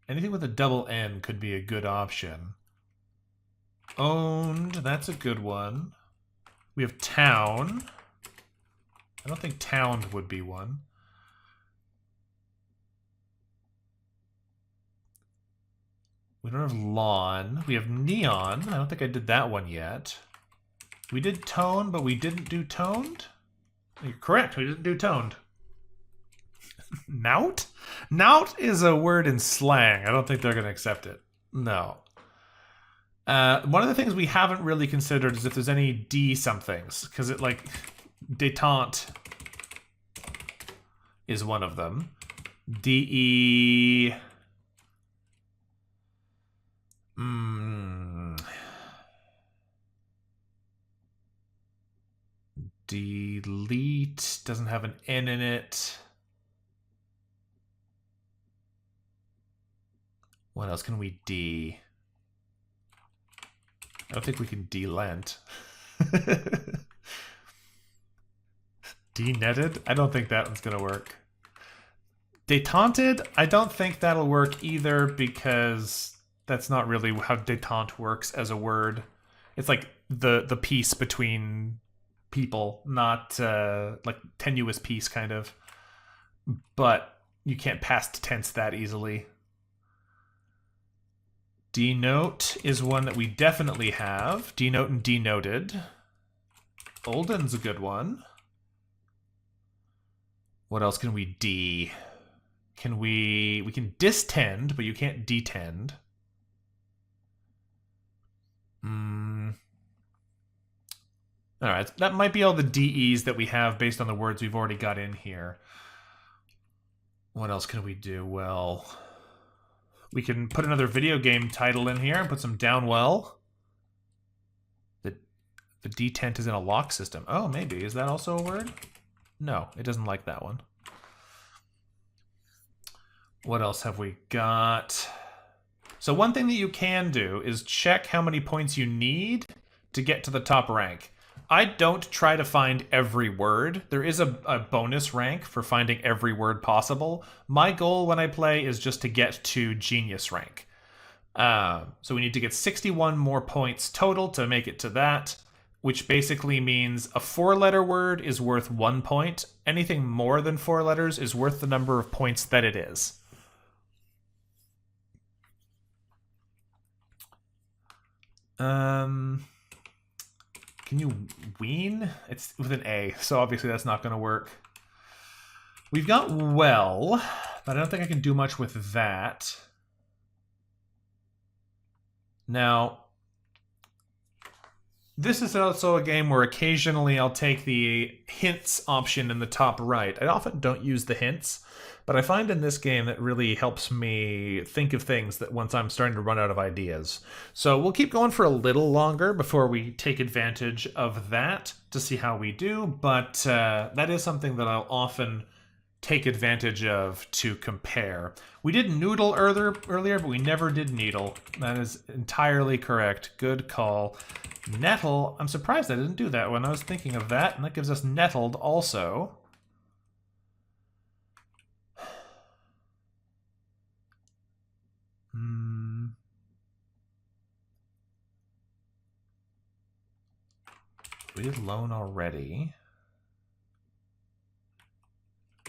Anything with a double N could be a good option. Owned, that's a good one. We have town. I don't think towned would be one. We don't have lawn. We have neon. I don't think I did that one yet. We did tone, but we didn't do toned? You're correct, we didn't do toned. Nout? Nout is a word in slang. I don't think they're going to accept it. No. One of the things we haven't really considered is if there's any D somethings, because it, like, détente is one of them. D-E... Delete doesn't have an N in it. What else can we D? I don't think we can delent. Denetted? I don't think that one's gonna work. Détented? I don't think that'll work either because that's not really how détente works as a word. It's like the peace between people, not like tenuous peace kind of. But you can't past tense that easily. Denote is one that we definitely have. Denote and denoted. Olden's a good one. What else can we D? We can distend, but you can't detend. Alright, that might be all the DEs that we have based on the words we've already got in here. What else can we do? Well, we can put another video game title in here and put some down well. The detent is in a lock system. Oh, maybe. Is that also a word? No, it doesn't like that one. What else have we got? So one thing that you can do is check how many points you need to get to the top rank. I don't try to find every word. There is a bonus rank for finding every word possible. My goal when I play is just to get to genius rank. So we need to get 61 more points total to make it to that, which basically means a 4-letter word is worth 1 point. Anything more than 4 letters is worth the number of points that it is. Can you wean? It's with an A, so obviously that's not going to work. We've got well, but I don't think I can do much with that. Now, this is also a game where occasionally I'll take the hints option in the top right. I often don't use the hints, but I find in this game that really helps me think of things that once I'm starting to run out of ideas. So we'll keep going for a little longer before we take advantage of that to see how we do, but that is something that I'll often take advantage of to compare. We did noodle earlier, but we never did needle. That is entirely correct. Good call. Nettle, I'm surprised I didn't do that when I was thinking of that, and that gives us nettled also. We did loan already.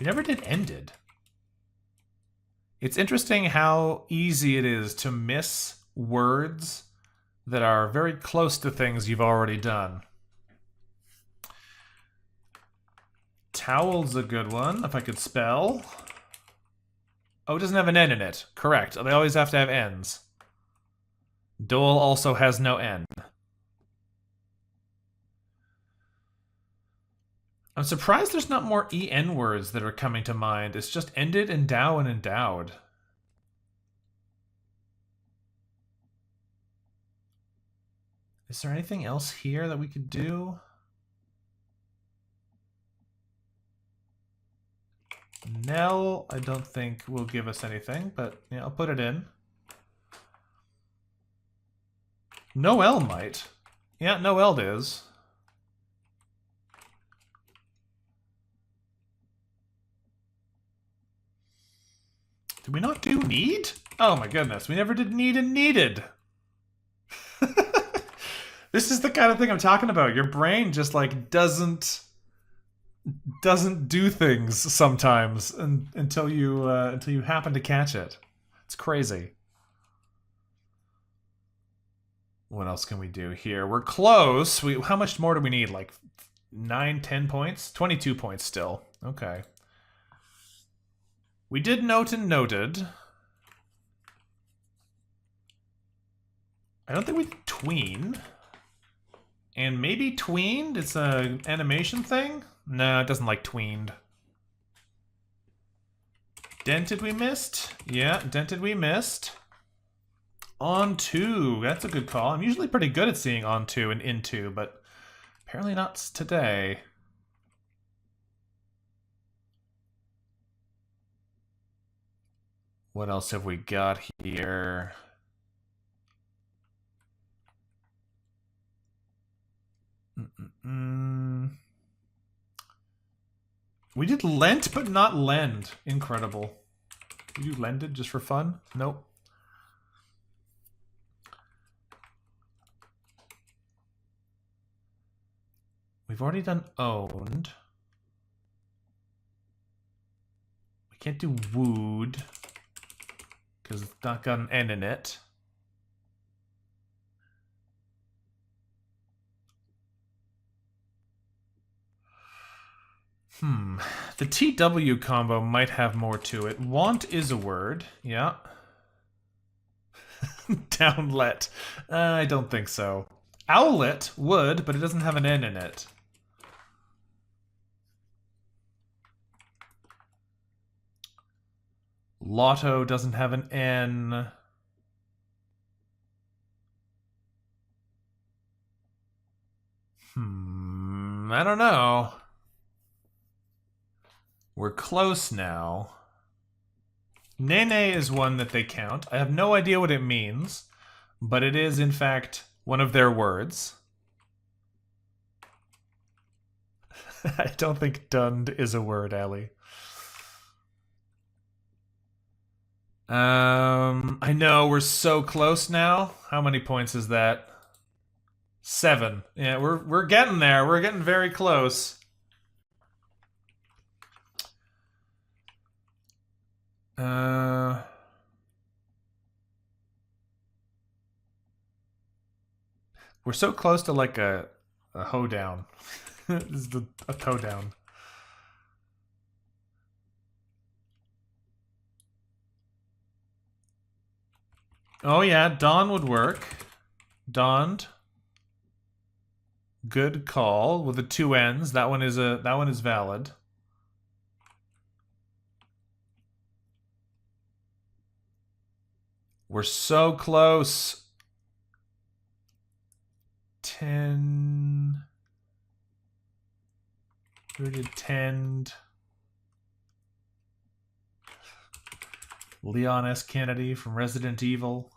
We never did ended. It's interesting how easy it is to miss words that are very close to things you've already done. Towel's a good one, if I could spell. Oh, it doesn't have an N in it. Correct. They always have to have N's. Dole also has no N. I'm surprised there's not more EN words that are coming to mind. It's just ended, endow, and endowed. Is there anything else here that we could do? Nell, I don't think will give us anything, but yeah, I'll put it in. Noel might. Yeah, Noel is. Did we not do need? Oh my goodness, we never did need and needed. This is the kind of thing I'm talking about. Your brain just like doesn't do things sometimes until you happen to catch it. It's crazy. What else can we do here? We're close. How much more do we need? Like 9, 10 points? 22 points still. Okay. We did note and noted. I don't think we did tween. And maybe tweened? It's an animation thing? No, it doesn't like tweened. Dented we missed? Yeah, dented we missed. On to. That's a good call. I'm usually pretty good at seeing on to and into, but apparently not today. What else have we got here? We did lent, but not lend. Incredible. Did you lended just for fun? Nope. We've already done owned. We can't do wooed because it's not got an N in it. The TW combo might have more to it. Want is a word, yeah. Downlet. I don't think so. Owlet would, but it doesn't have an N in it. Lotto doesn't have an N. I don't know. We're close now. Nene is one that they count. I have no idea what it means, but it is, in fact, one of their words. I don't think dunned is a word, Allie. I know, we're so close now. How many points is that? 7. Yeah, we're getting there. We're getting very close. We're so close to like a hoedown. This is a toe down. Oh yeah, Dawn would work. Donned. Good call with the 2 N's. That one is valid. We're so close. 10. Who did tend? Leon S. Kennedy from Resident Evil.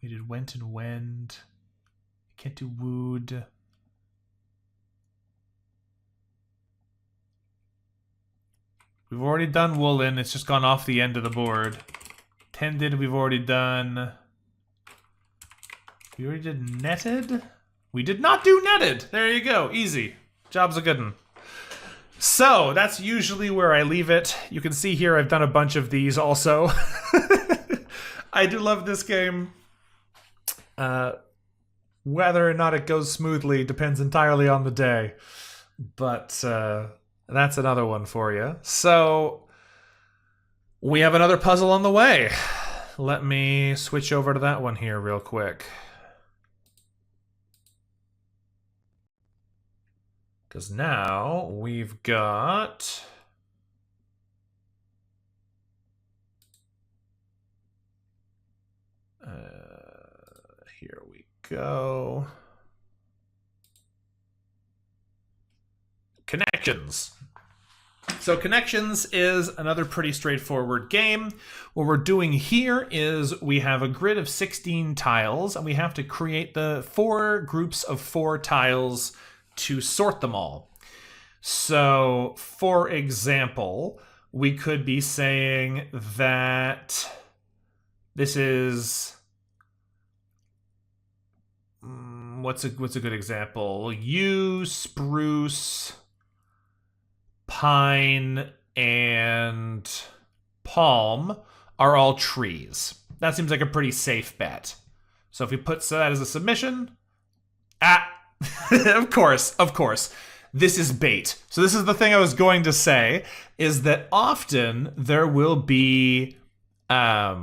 We did went and wend. Can't do wooed. We've already done woolen. It's just gone off the end of the board. Tended, we've already done. We already did netted. We did not do netted. There you go. Easy. Job's a good one. So that's usually where I leave it. You can see here I've done a bunch of these also. I do love this game. Whether or not it goes smoothly depends entirely on the day. But that's another one for you. So we have another puzzle on the way. Let me switch over to that one here real quick. Because now we've got... here we go. Connections. So Connections is another pretty straightforward game. What we're doing here is we have a grid of 16 tiles, and we have to create the 4 groups of 4 tiles to sort them all. So, for example, we could be saying that this is... what's a good example? Yew, spruce, pine, and palm are all trees. That seems like a pretty safe bet. So if we put that as a submission... of course. This is bait. So this is the thing I was going to say, is that often there will be a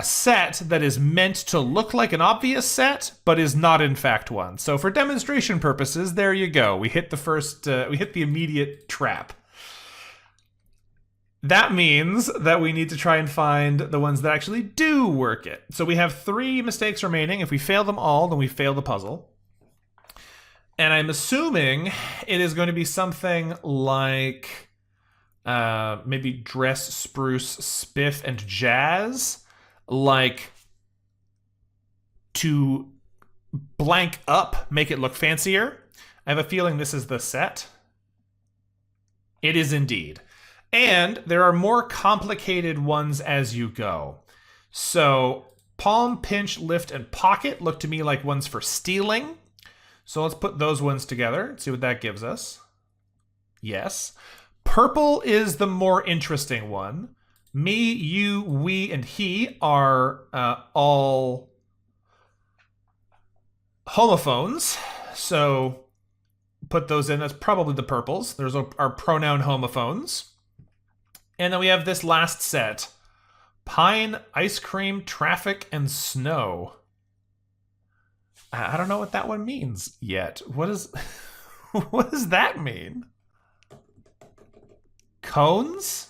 set that is meant to look like an obvious set, but is not in fact one. So for demonstration purposes, there you go. We hit we hit the immediate trap. That means that we need to try and find the ones that actually do work it. So we have 3 mistakes remaining. If we fail them all, then we fail the puzzle. And I'm assuming it is going to be something like maybe dress, spruce, spiff, and jazz. Like to blank up, make it look fancier. I have a feeling this is the set. It is indeed. And there are more complicated ones as you go. So palm, pinch, lift, and pocket look to me like ones for stealing. So let's put those ones together and see what that gives us. Yes. Purple is the more interesting one. Me, you, we, and he are all homophones. So put those in. That's probably the purples. There's our pronoun homophones. And then we have this last set. Pine, ice cream, traffic, and snow. I don't know what that one means yet. What does that mean? Cones?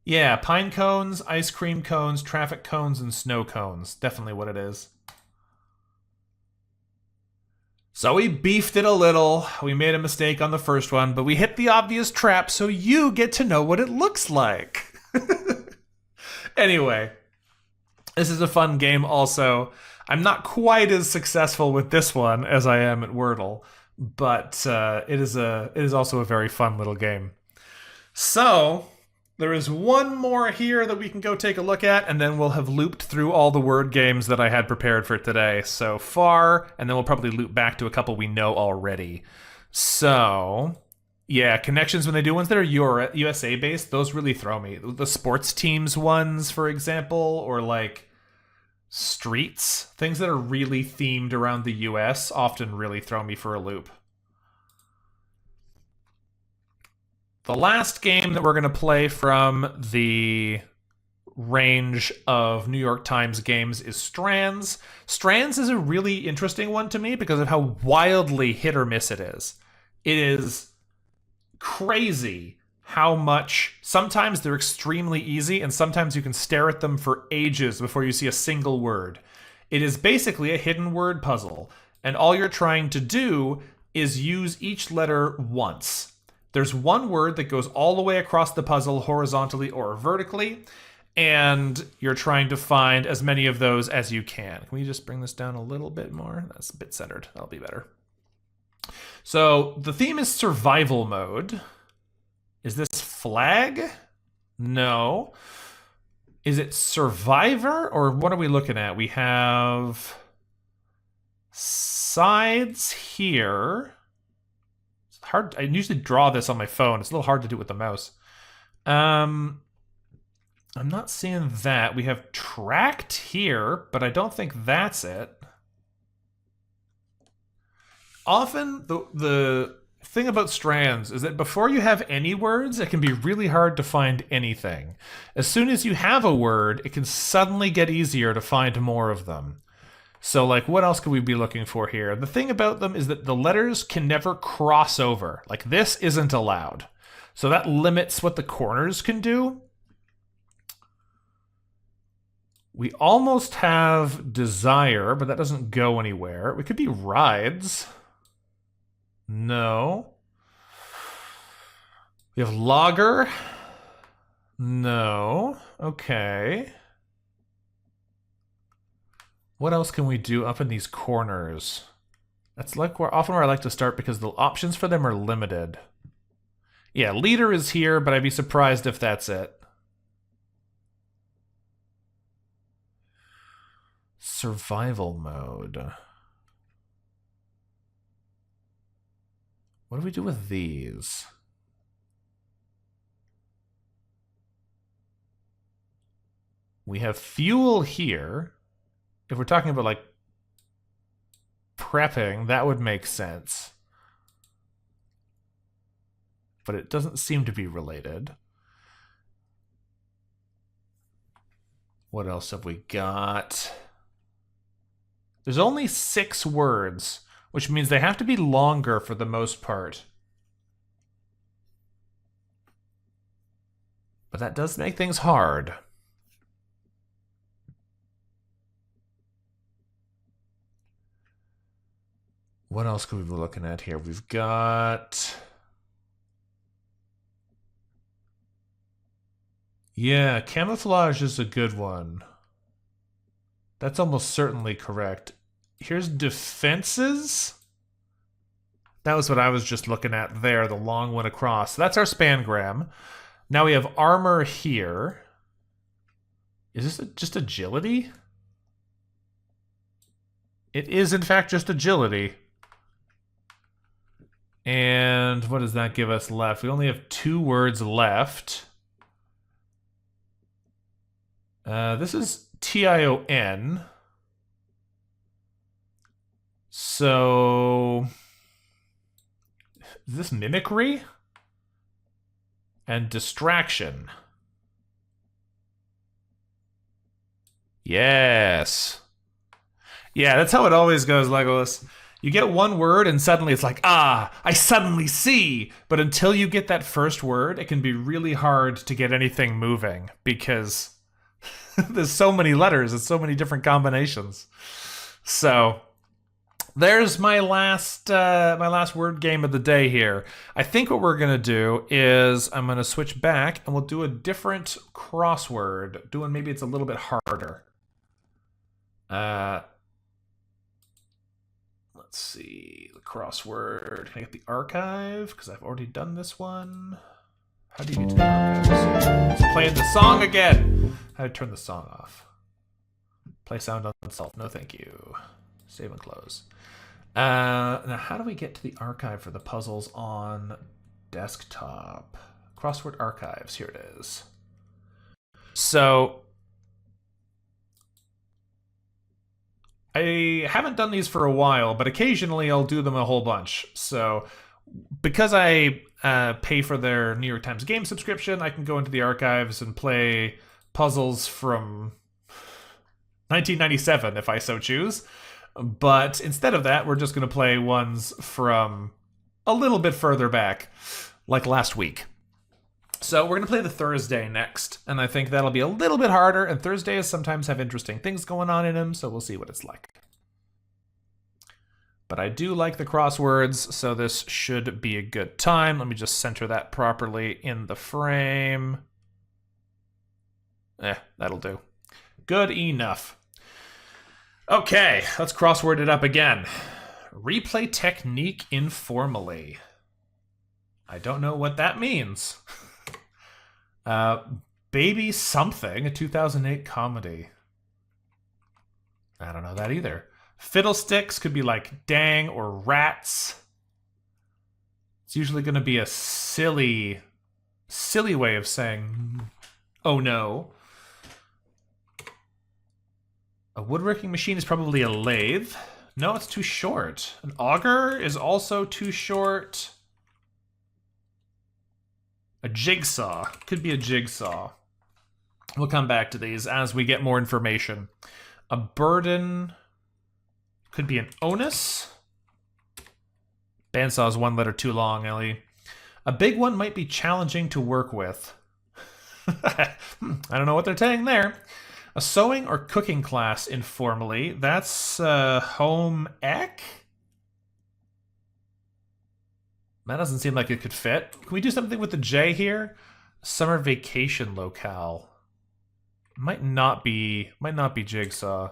Yeah, pine cones, ice cream cones, traffic cones, and snow cones. Definitely what it is. So we beefed it a little. We made a mistake on the first one, but we hit the obvious trap so you get to know what it looks like. Anyway, this is a fun game also. I'm not quite as successful with this one as I am at Wordle, but it is also a very fun little game. So there is one more here that we can go take a look at, and then we'll have looped through all the word games that I had prepared for today so far, and then we'll probably loop back to a couple we know already. So yeah, Connections, when they do ones that are USA based, those really throw me. The sports teams ones, for example, or like streets, things that are really themed around the US often really throw me for a loop. The last game that we're going to play from the range of New York Times games is Strands. Strands is a really interesting one to me because of how wildly hit or miss it is. It is crazy how much sometimes they're extremely easy and sometimes you can stare at them for ages before you see a single word. It is basically a hidden word puzzle, and all you're trying to do is use each letter once. There's one word that goes all the way across the puzzle horizontally or vertically, and you're trying to find as many of those as you can. Can we just bring this down a little bit more? That's a bit centered. That'll be better. So the theme is survival mode. Is this flag? No. Is it survivor, or what are we looking at? We have Sides here. It's hard. I usually draw this on my phone. It's a little hard to do with the mouse. I'm not seeing that. We have tracked here, but I don't think that's it. Often the thing about strands is that before you have any words, it can be really hard to find anything. As soon as you have a word, it can suddenly get easier to find more of them. So, like, what else could we be looking for here? The thing about them is that the letters can never cross over. Like, this isn't allowed. So that limits what the corners can do. We almost have desire, but that doesn't go anywhere. We could be rides. No. We have logger. No. Okay. What else can we do up in these corners? That's like often where I like to start because the options for them are limited. Yeah, leader is here, but I'd be surprised if that's it. Survival mode. What do we do with these? We have fuel here. If we're talking about, like, prepping, that would make sense. But it doesn't seem to be related. What else have we got? There's only 6 words, which means they have to be longer for the most part. But that does make things hard. What else could we be looking at here? We've got... Yeah, camouflage is a good one. That's almost certainly correct. Here's defenses. That was what I was just looking at there, the long one across. So that's our spangram. Now we have armor here. Is this just agility? It is, in fact, just agility. And what does that give us left? We only have 2 words left. This is T-I-O-N. So, is this mimicry? And distraction. Yes. Yeah, that's how it always goes, Legolas. You get one word and suddenly it's like, ah, I suddenly see. But until you get that first word, it can be really hard to get anything moving because there's so many letters and so many different combinations. So there's my last word game of the day here. I think what we're gonna do is I'm gonna switch back and we'll do a different crossword. Doing maybe it's a little bit harder. Let's see, the crossword. Can I get the archive? Because I've already done this one. How do you get to the archives? It's playing the song again. How do I turn the song off? Play sound on itself. No, thank you. Save and close. Now, how do we get to the archive for the puzzles on desktop? Crossword archives. Here it is. So I haven't done these for a while, but occasionally I'll do them a whole bunch. So because I pay for their New York Times game subscription, I can go into the archives and play puzzles from 1997 if I so choose. But instead of that, we're just going to play ones from a little bit further back, like last week. So we're going to play the Thursday next, and I think that'll be a little bit harder, and Thursdays sometimes have interesting things going on in them, so we'll see what it's like. But I do like the crosswords, so this should be a good time. Let me just center that properly in the frame. That'll do. Good enough. Okay, let's crossword it up again. Replay technique informally. I don't know what that means. Baby Something, a 2008 comedy. I don't know that either. Fiddlesticks could be like dang or rats. It's usually going to be a silly way of saying oh no. A woodworking machine is probably a lathe. No, it's too short. An auger is also too short. A jigsaw. Could be a jigsaw. We'll come back to these as we get more information. A burden could be an onus. Bandsaw is one letter too long, Ellie. A big one might be challenging to work with. I don't know what they're saying there. A sewing or cooking class informally. That's home ec? That doesn't seem like it could fit. Can we do something with the J here? Summer vacation locale. Might not be jigsaw.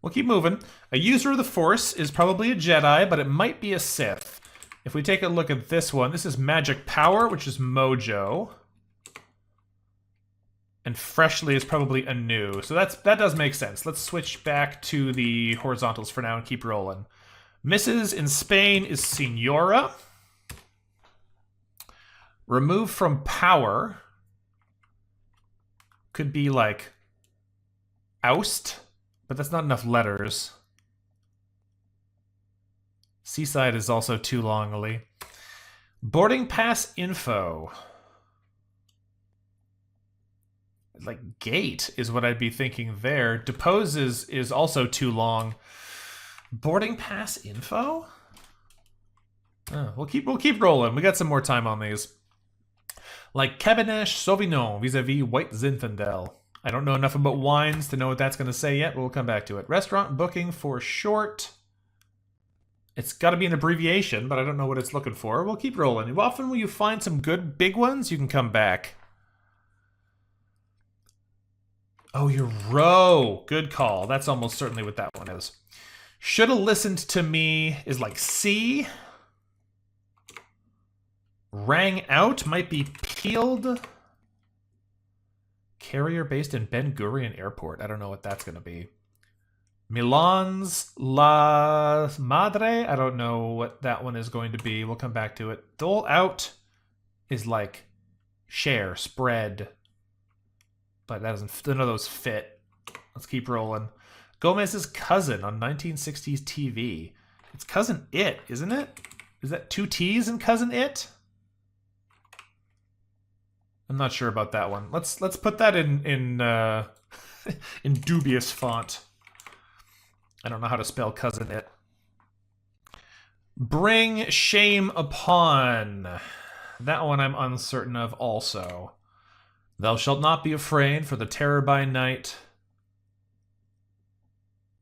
We'll keep moving. A user of the Force is probably a Jedi, but it might be a Sith. If we take a look at this one, this is magic power, which is mojo. And freshly is probably anew. So that does make sense. Let's switch back to the horizontals for now and keep rolling. Mrs. in Spain is senora. Remove from power could be like oust, but that's not enough letters. Seaside is also too long, Ali. Boarding pass info. Like gate is what I'd be thinking there. Depose is also too long. Boarding pass info? Oh, we'll keep rolling. We got some more time on these. Like Cabernet Sauvignon vis-a-vis White Zinfandel. I don't know enough about wines to know what that's going to say yet, but we'll come back to it. Restaurant booking for short. It's got to be an abbreviation, but I don't know what it's looking for. We'll keep rolling. Often when you find some good big ones, you can come back. Oh, you're row. Good call. That's almost certainly what that one is. Should have listened to me is like C. Rang out might be peeled. Carrier based in Ben Gurion Airport. I don't know what that's going to be. Milan's La Madre. I don't know what that one is going to be. We'll come back to it. Dole out is like share, spread. But that doesn't, none of those fit. Let's keep rolling. Gomez's cousin on 1960s TV. It's Cousin It, isn't it? Is that two T's in Cousin It? I'm not sure about that one. Let's put that in in dubious font. I don't know how to spell Cousin It. Bring shame upon. That one I'm uncertain of also. Thou shalt not be afraid for the terror by night,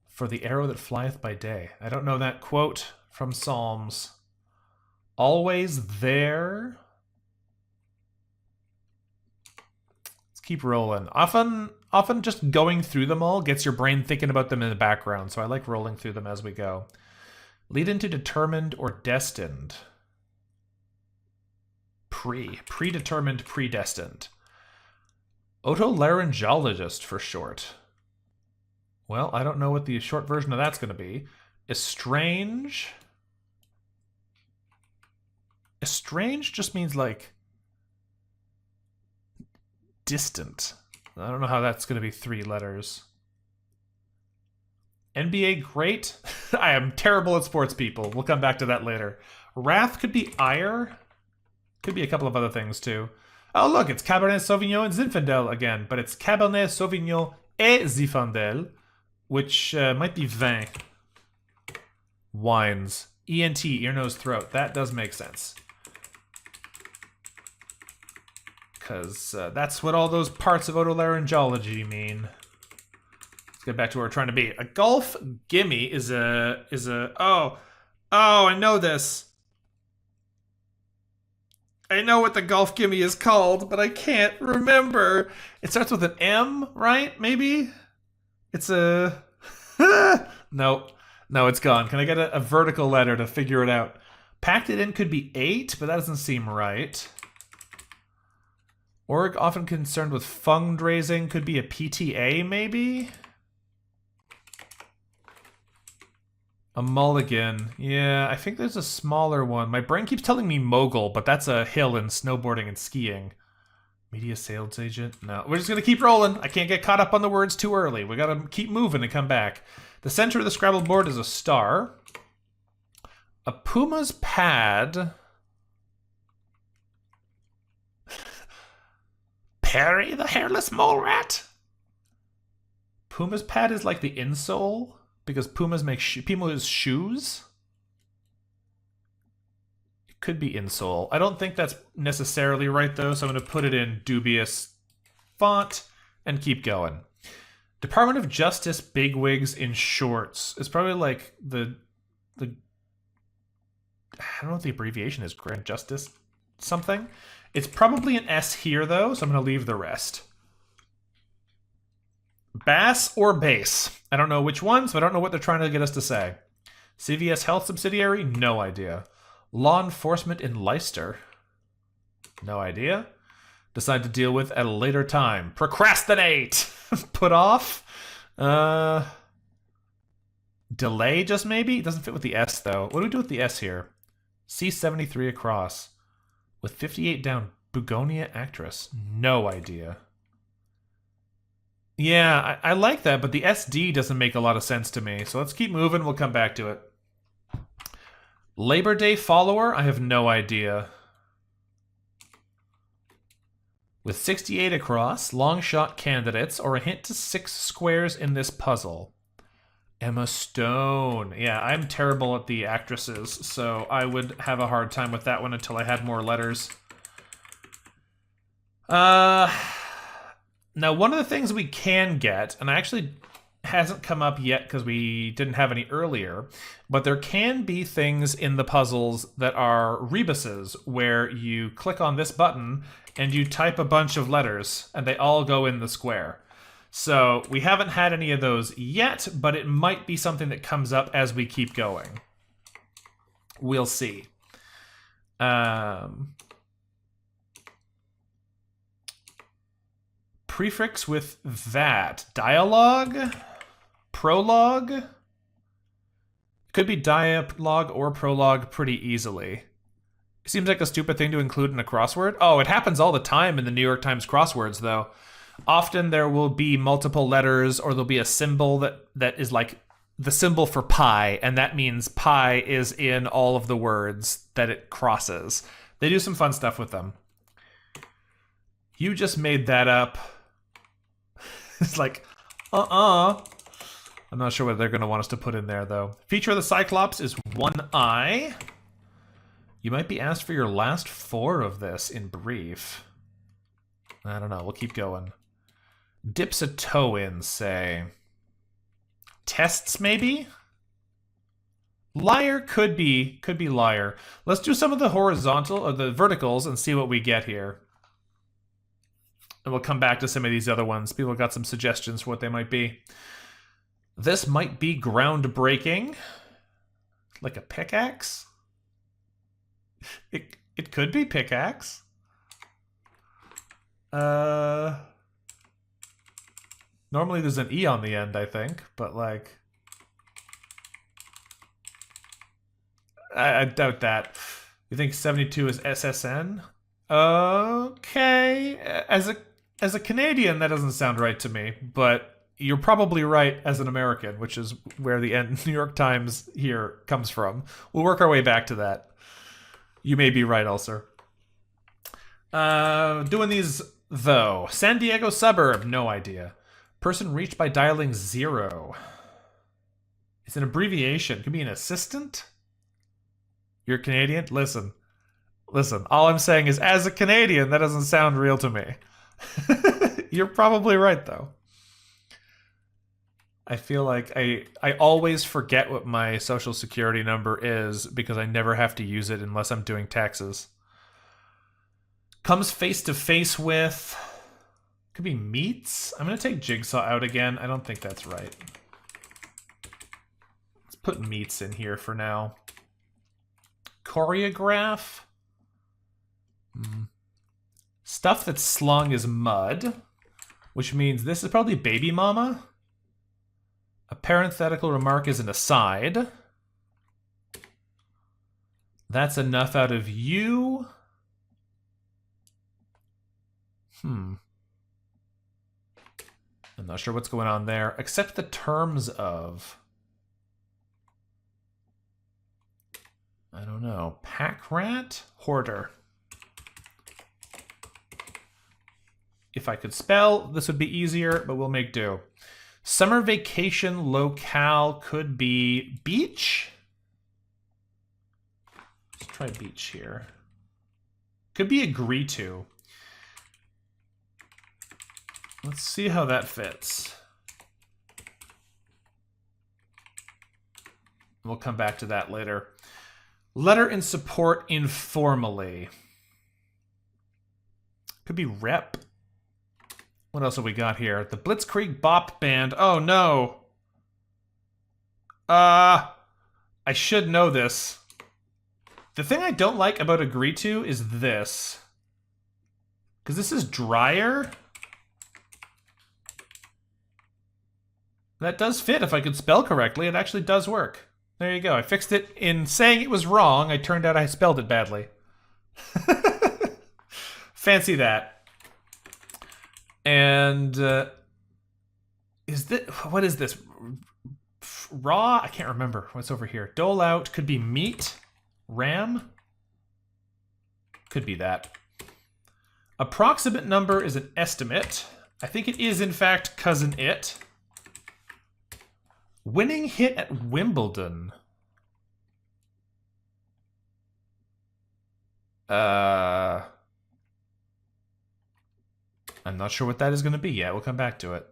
for the arrow that flieth by day. I don't know that quote from Psalms. Always there. Let's keep rolling. Often just going through them all gets your brain thinking about them in the background, so I like rolling through them as we go. Lead into determined or destined. Predetermined, predestined. Otolaryngologist for short. Well, I don't know what the short version of that's going to be. Estrange. Estrange just means like distant. I don't know how that's going to be 3 letters. NBA great. I am terrible at sports, people. We'll come back to that later. Wrath could be ire. Could be a couple of other things too. Oh, look, it's Cabernet Sauvignon and Zinfandel again, but it's Cabernet Sauvignon et Zinfandel, which might be vin. Wines. ENT, ear, nose, throat. That does make sense. Because that's what all those parts of otolaryngology mean. Let's get back to where we're trying to be. A golf gimme is a oh, I know this. I know what the golf gimme is called, but I can't remember. It starts with an M, right? Maybe? It's a... No, it's gone. Can I get a vertical letter to figure it out? Packed it in could be 8, but that doesn't seem right. Org often concerned with fundraising could be a PTA, maybe? A mulligan. Yeah, I think there's a smaller one. My brain keeps telling me mogul, but that's a hill in snowboarding and skiing. Media sales agent? No, we're just going to keep rolling. I can't get caught up on the words too early. We got to keep moving and come back. The center of the Scrabble board is a star. A puma's pad. Perry the hairless mole rat. Puma's pad is like the insole because pumas make puma's shoes. It could be insole. I don't think that's necessarily right though, so I'm going to put it in dubious font and keep going. Department of Justice bigwigs in shorts. It's probably like the I don't know what the abbreviation is. Grand Justice something. It's probably an S here though, so I'm going to leave the rest. Bass or base? I don't know which one, so I don't know what they're trying to get us to say. CVS Health subsidiary? No idea. Law enforcement in Leicester? No idea. Decide to deal with at a later time. Procrastinate! Put off? Delay just maybe? It doesn't fit with the S though. What do we do with the S here? C73 across. With 58 down. Bugonia actress? No idea. Yeah, I like that, but the SD doesn't make a lot of sense to me. So let's keep moving. We'll come back to it. Labor Day follower? I have no idea. With 68 across, long shot candidates, or a hint to 6 squares in this puzzle. Emma Stone. Yeah, I'm terrible at the actresses, so I would have a hard time with that one until I had more letters. Now, one of the things we can get, and actually hasn't come up yet because we didn't have any earlier, but there can be things in the puzzles that are rebuses, where you click on this button and you type a bunch of letters, and they all go in the square. So we haven't had any of those yet, but it might be something that comes up as we keep going. We'll see. Prefix with that. Dialogue? Prologue? Could be dialogue or prologue pretty easily. It seems like a stupid thing to include in a crossword. Oh, it happens all the time in the New York Times crosswords, though. Often there will be multiple letters, or there'll be a symbol that is like the symbol for pi, and that means pi is in all of the words that it crosses. They do some fun stuff with them. You just made that up. It's like, I'm not sure what they're going to want us to put in there, though. Feature of the Cyclops is one eye. You might be asked for your last 4 of this in brief. I don't know. We'll keep going. Dips a toe in, say. Tests, maybe? Liar could be liar. Let's do some of the horizontal or the verticals and see what we get here. And we'll come back to some of these other ones. People got some suggestions for what they might be. This might be groundbreaking. Like a pickaxe? It could be pickaxe. Normally there's an E on the end, I think, but like... I doubt that. You think 72 is SSN? Okay. As a Canadian, that doesn't sound right to me, but you're probably right as an American, which is where the New York Times here comes from. We'll work our way back to that. You may be right, also. Doing these, though. San Diego suburb, no idea. Person reached by dialing 0. It's an abbreviation. Could be an assistant? You're Canadian? Listen. All I'm saying is, as a Canadian, that doesn't sound real to me. You're probably right, though. I feel like I always forget what my social security number is because I never have to use it unless I'm doing taxes. Comes face to face with... Could be meets? I'm going to take Jigsaw out again. I don't think that's right. Let's put meets in here for now. Choreograph? Stuff that's slung is mud, which means this is probably baby mama. A parenthetical remark is an aside. That's enough out of you. I'm not sure what's going on there. Accept the terms of... I don't know. Pack rat? Hoarder. If I could spell, this would be easier, but we'll make do. Summer vacation locale could be beach. Let's try beach here. Could be agree to. Let's see how that fits. We'll come back to that later. Letter in support informally. Could be rep. What else have we got here? The Blitzkrieg Bop Band. Oh no. I should know this. The thing I don't like about agree to is this. Because this is drier. That does fit if I could spell correctly. It actually does work. There you go. I fixed it in saying it was wrong. It turned out I spelled it badly. Fancy that. And what is this? Raw? I can't remember. What's over here? Dole out could be meat. Ram? Could be that. Approximate number is an estimate. I think it is, in fact, cousin it. Winning hit at Wimbledon. I'm not sure what that is going to be yet. We'll come back to it.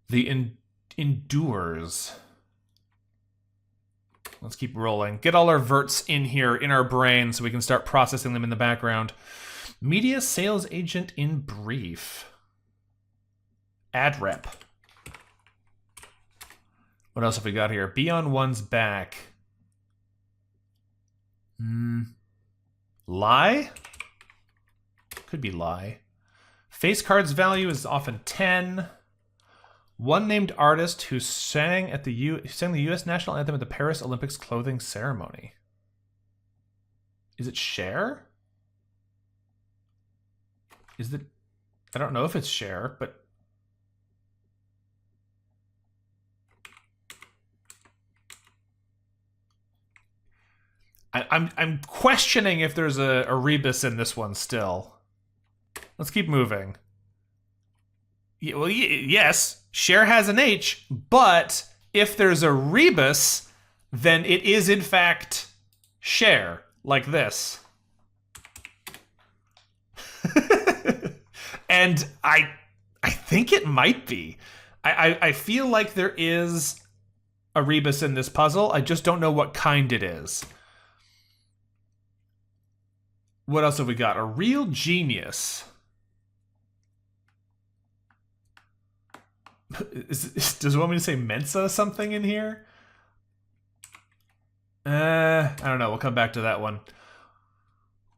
The endures. Let's keep rolling. Get all our verts in here, in our brain, so we can start processing them in the background. Media sales agent in brief. Ad rep. What else have we got here? Be on one's back. Lie? Could be lie. Face card's value is often 10. One named artist who sang the U.S. national anthem at the Paris Olympics clothing ceremony. Is it Cher? Is it? I don't know if it's Cher, but I'm questioning if there's a rebus in this one still. Let's keep moving. Yeah, well, yes, Cher has an H, but if there's a rebus, then it is in fact Cher, like this. And I think it might be. I feel like there is a rebus in this puzzle. I just don't know what kind it is. What else have we got? A real genius. Does it want me to say Mensa something in here? I don't know. We'll come back to that one.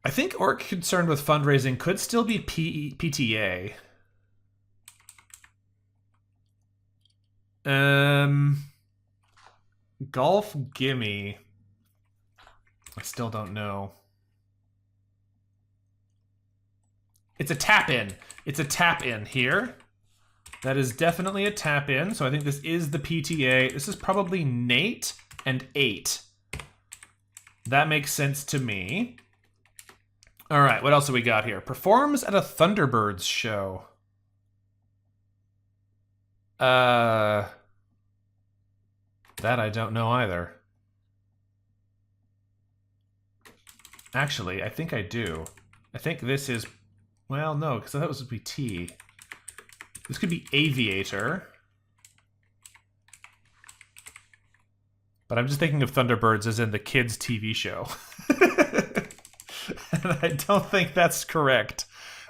I think org concerned with fundraising could still be PTA. Golf gimme. I still don't know. It's a tap-in. It's a tap-in here. That is definitely a tap-in, so I think this is the PTA. This is probably Nate and 8. That makes sense to me. All right, what else have we got here? Performs at a Thunderbirds show. That I don't know either. Actually, I think I do. I think this is... Well, no, because I thought this would be T. This could be Aviator. But I'm just thinking of Thunderbirds as in the kids' TV show. And I don't think that's correct.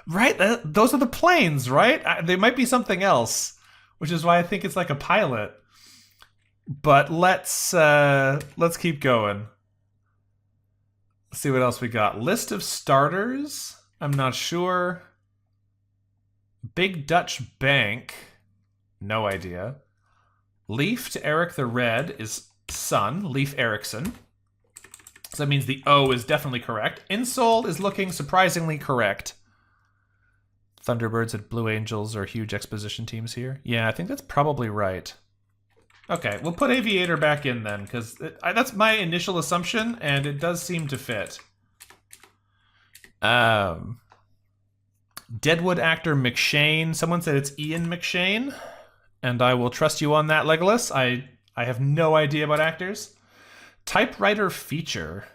Right? Those are the planes, right? They might be something else, which is why I think it's like a pilot. But let's keep going. Let's see what else we got. List of starters. I'm not sure. Big Dutch Bank. No idea. Leaf to Eric the Red is son. Leif Erikson. So that means the O is definitely correct. Insole is looking surprisingly correct. Thunderbirds and Blue Angels are huge exposition teams here. Yeah, I think that's probably right. Okay, we'll put Aviator back in then, because that's my initial assumption, and it does seem to fit. Deadwood actor McShane. Someone said it's Ian McShane, and I will trust you on that, Legolas. I have no idea about actors. Typewriter feature.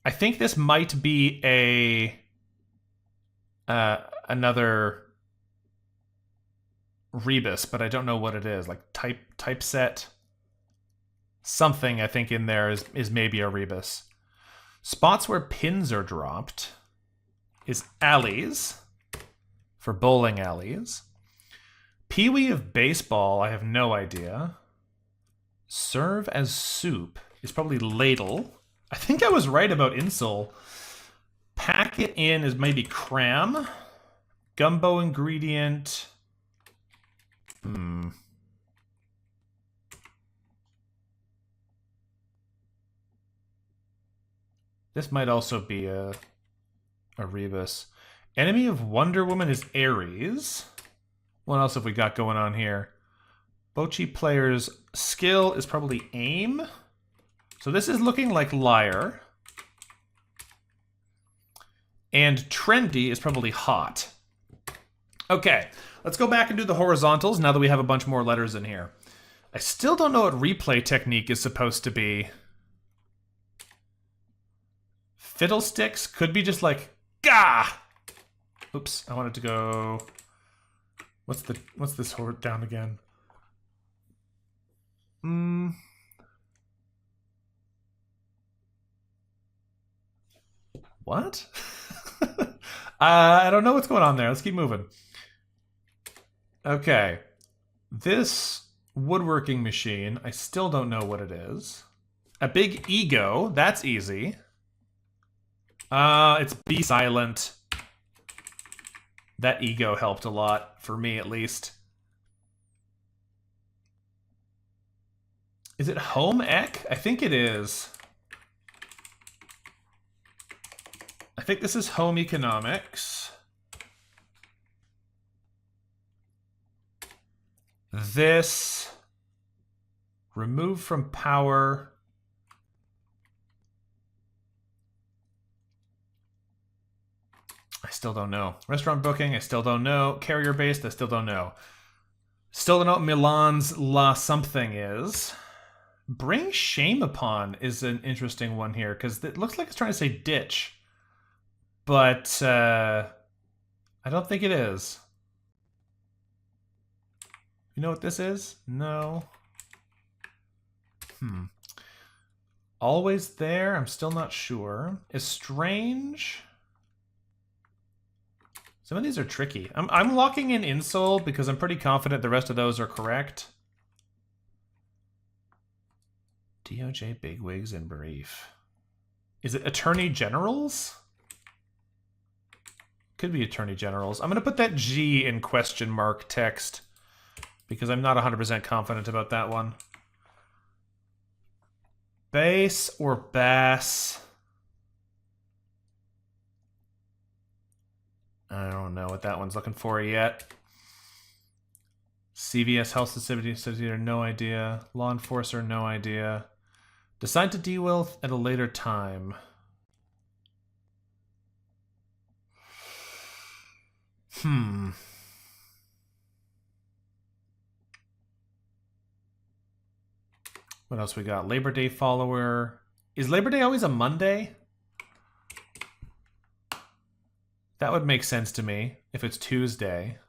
I think this might be another rebus, but I don't know what it is. Like typeset. Something I think in there is maybe a rebus. Spots where pins are dropped is alleys for bowling alleys. Pee-wee of baseball, I have no idea. Serve as soup is probably ladle. I think I was right about insole. Pack it in is maybe cram. Gumbo ingredient. This might also be a rebus. Enemy of Wonder Woman is Ares. What else have we got going on here? Bocce player's skill is probably aim. So this is looking like liar. And trendy is probably hot. Okay, let's go back and do the horizontals now that we have a bunch more letters in here. I still don't know what replay technique is supposed to be. Fiddlesticks could be just like, gah! Oops, I wanted to go... What's this horde down again? What? I don't know what's going on there. Let's keep moving. Okay. This woodworking machine, I still don't know what it is. A big ego, that's easy. It's be silent. That ego helped a lot, for me at least. Is it home ec? I think it is. I think this is home economics. This, remove from power. I still don't know. Restaurant booking, I still don't know. Carrier based, I still don't know. Still don't know what Milan's La something is. Bring shame upon is an interesting one here, because it looks like it's trying to say ditch. But I don't think it is. You know what this is? No. Always there? I'm still not sure. Estrange? Some of these are tricky. I'm locking in insole because I'm pretty confident the rest of those are correct. DOJ bigwigs in brief. Is it attorney generals? Could be attorney generals. I'm going to put that G in question mark text because I'm not 100% confident about that one. Bass or bass? I don't know what that one's looking for yet. CVS health sensitivity, no idea. Law enforcer, no idea. Decide to deal with at a later time. What else we got? Labor Day follower. Is Labor Day always a Monday? That would make sense to me if it's Tuesday.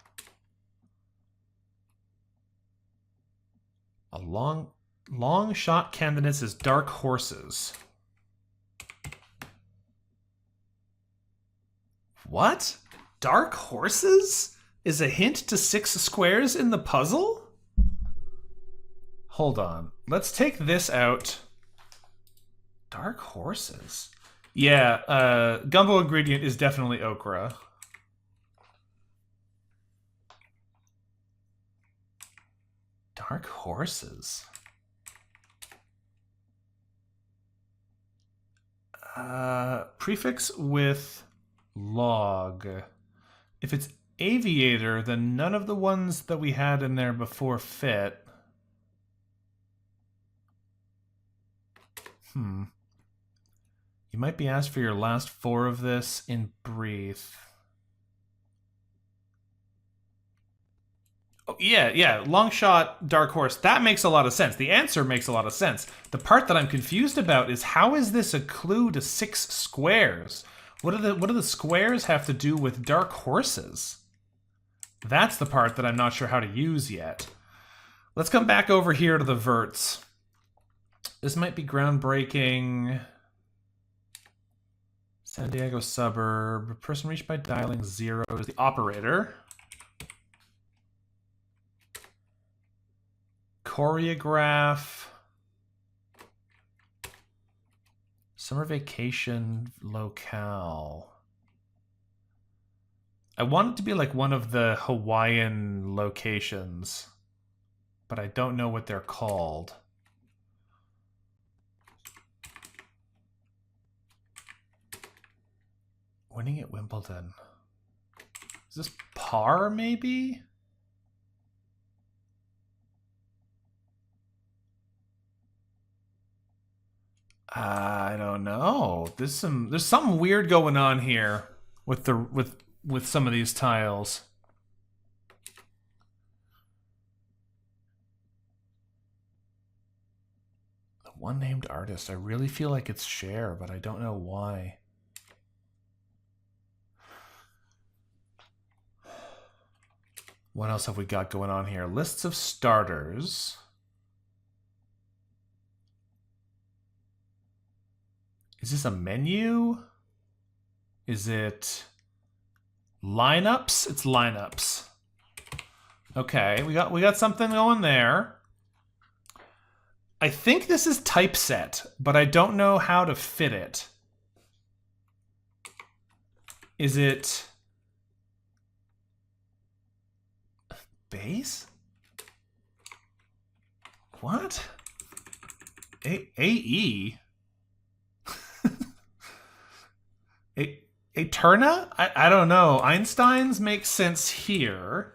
A long shot candidates is dark horses. What? Dark horses is a hint to 6 squares in the puzzle? Hold on. Let's take this out. Dark horses. Yeah, gumbo ingredient is definitely okra. Dark horses. Prefix with log. If it's aviator, then none of the ones that we had in there before fit. You might be asked for your last 4 of this in brief. Oh, yeah. Long shot, dark horse. That makes a lot of sense. The answer makes a lot of sense. The part that I'm confused about is how is this a clue to 6 squares? What do the squares have to do with dark horses? That's the part that I'm not sure how to use yet. Let's come back over here to the verts. This might be groundbreaking. San Diego suburb. Person reached by dialing 0 is the operator. Choreograph. Summer vacation locale. I want it to be like one of the Hawaiian locations, but I don't know what they're called. Winning at Wimbledon. Is this par, maybe? I don't know. There's something weird going on here with some of these tiles. The one named artist. I really feel like it's Cher, but I don't know why. What else have we got going on here? Lists of starters. Is this a menu? Is it lineups? It's lineups. Okay, we got something going there. I think this is typeset, but I don't know how to fit it. Is it base? What? AE? Eterna? I don't know. Einstein's makes sense here.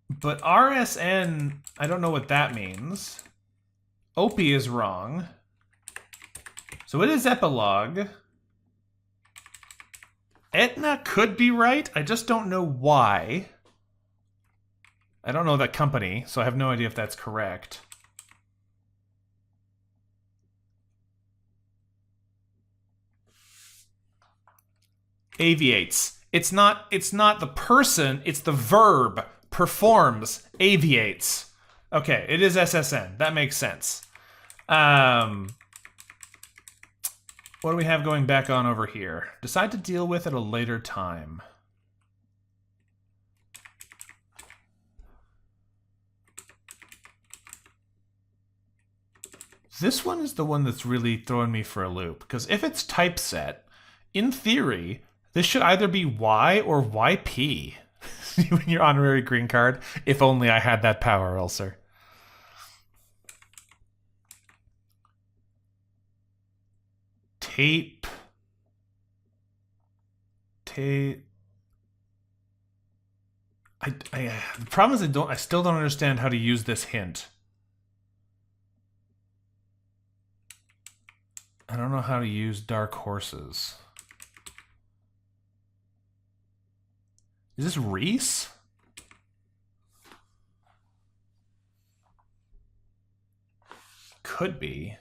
But RSN, I don't know what that means. Opie is wrong. So it is epilogue. Etna could be right. I just don't know why. I don't know that company, so I have no idea if that's correct. Aviates. It's not the person, it's the verb. Performs. Aviates. Okay, it is SSN. That makes sense. What do we have going back on over here? Decide to deal with at a later time. This one is the one that's really throwing me for a loop. Because if it's typeset, in theory, this should either be Y or YP. Your honorary green card. If only I had that power, Ulcer. Tape. The problem is I still don't understand how to use this hint. I don't know how to use dark horses. Is this Reese? Could be.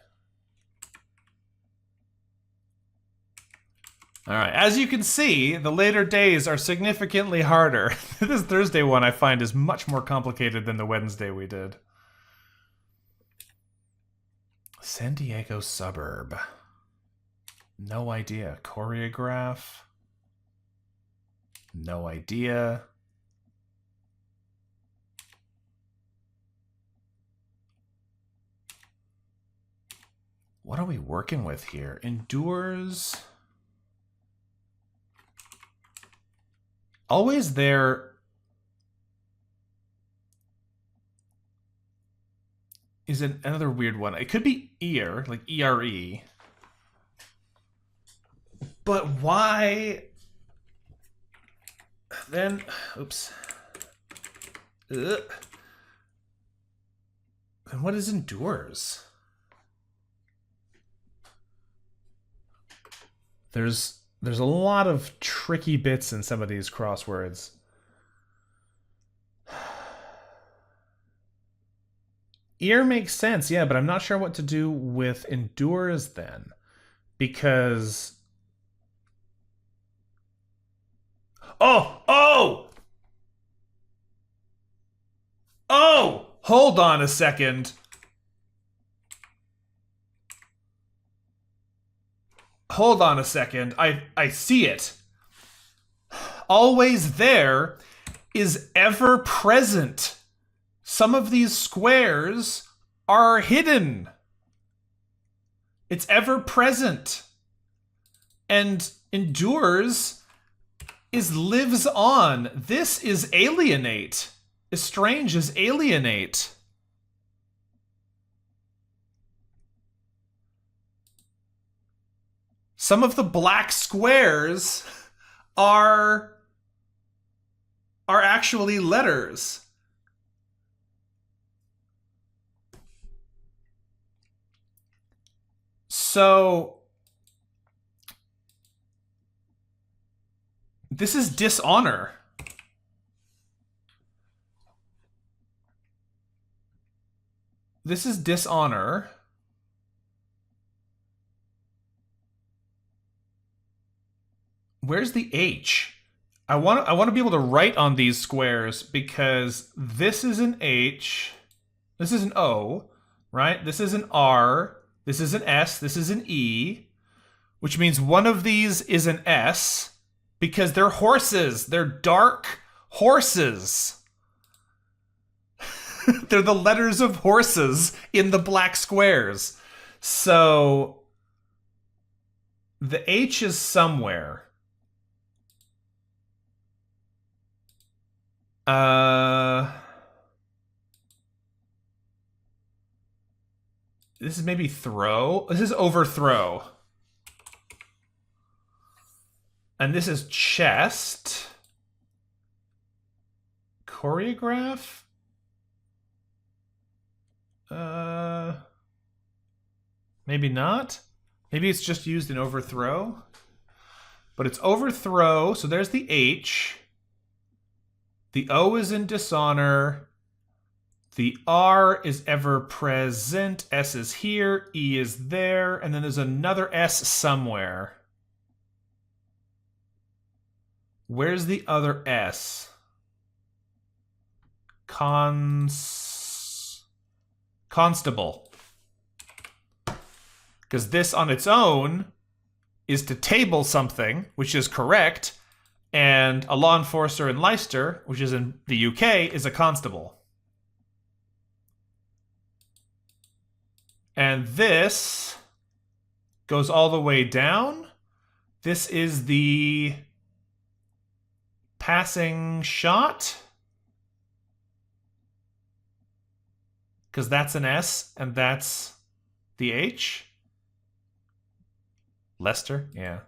All right, as you can see, the later days are significantly harder. This Thursday one I find is much more complicated than the Wednesday we did. San Diego suburb. No idea. Choreograph. No idea. What are we working with here? Endures. Always there. is another weird one. It could be ear, like E-R-E. But why? Then, oops. Ugh. And what is endures? There's a lot of tricky bits in some of these crosswords. Ear makes sense, yeah, but I'm not sure what to do with endures then. Because... Oh! Hold on a second. Hold on a second. I see it. Always there is ever present. Some of these squares are hidden. It's ever present. And endures is lives on. This is alienate. Estrange is alienate. Some of the black squares are actually letters. So this is dishonor. This is dishonor. Where's the H? I want to be able to write on these squares because this is an H, this is an O, right? This is an R, this is an S, this is an E, which means one of these is an S because they're horses. They're dark horses. They're the letters of horses in the black squares. So the H is somewhere. This is maybe throw. This is overthrow. And this is chest. Choreograph? Maybe not. Maybe it's just used in overthrow. But it's overthrow, so there's the H. The O is in dishonor. The R is ever present. S is here. E is there. And then there's another S somewhere. Where's the other S? Constable. Because this on its own is to table something, which is correct. And a law enforcer in Leicester, which is in the UK, is a constable. And this goes all the way down. This is the passing shot. Because that's an S and that's the H. Leicester, yeah.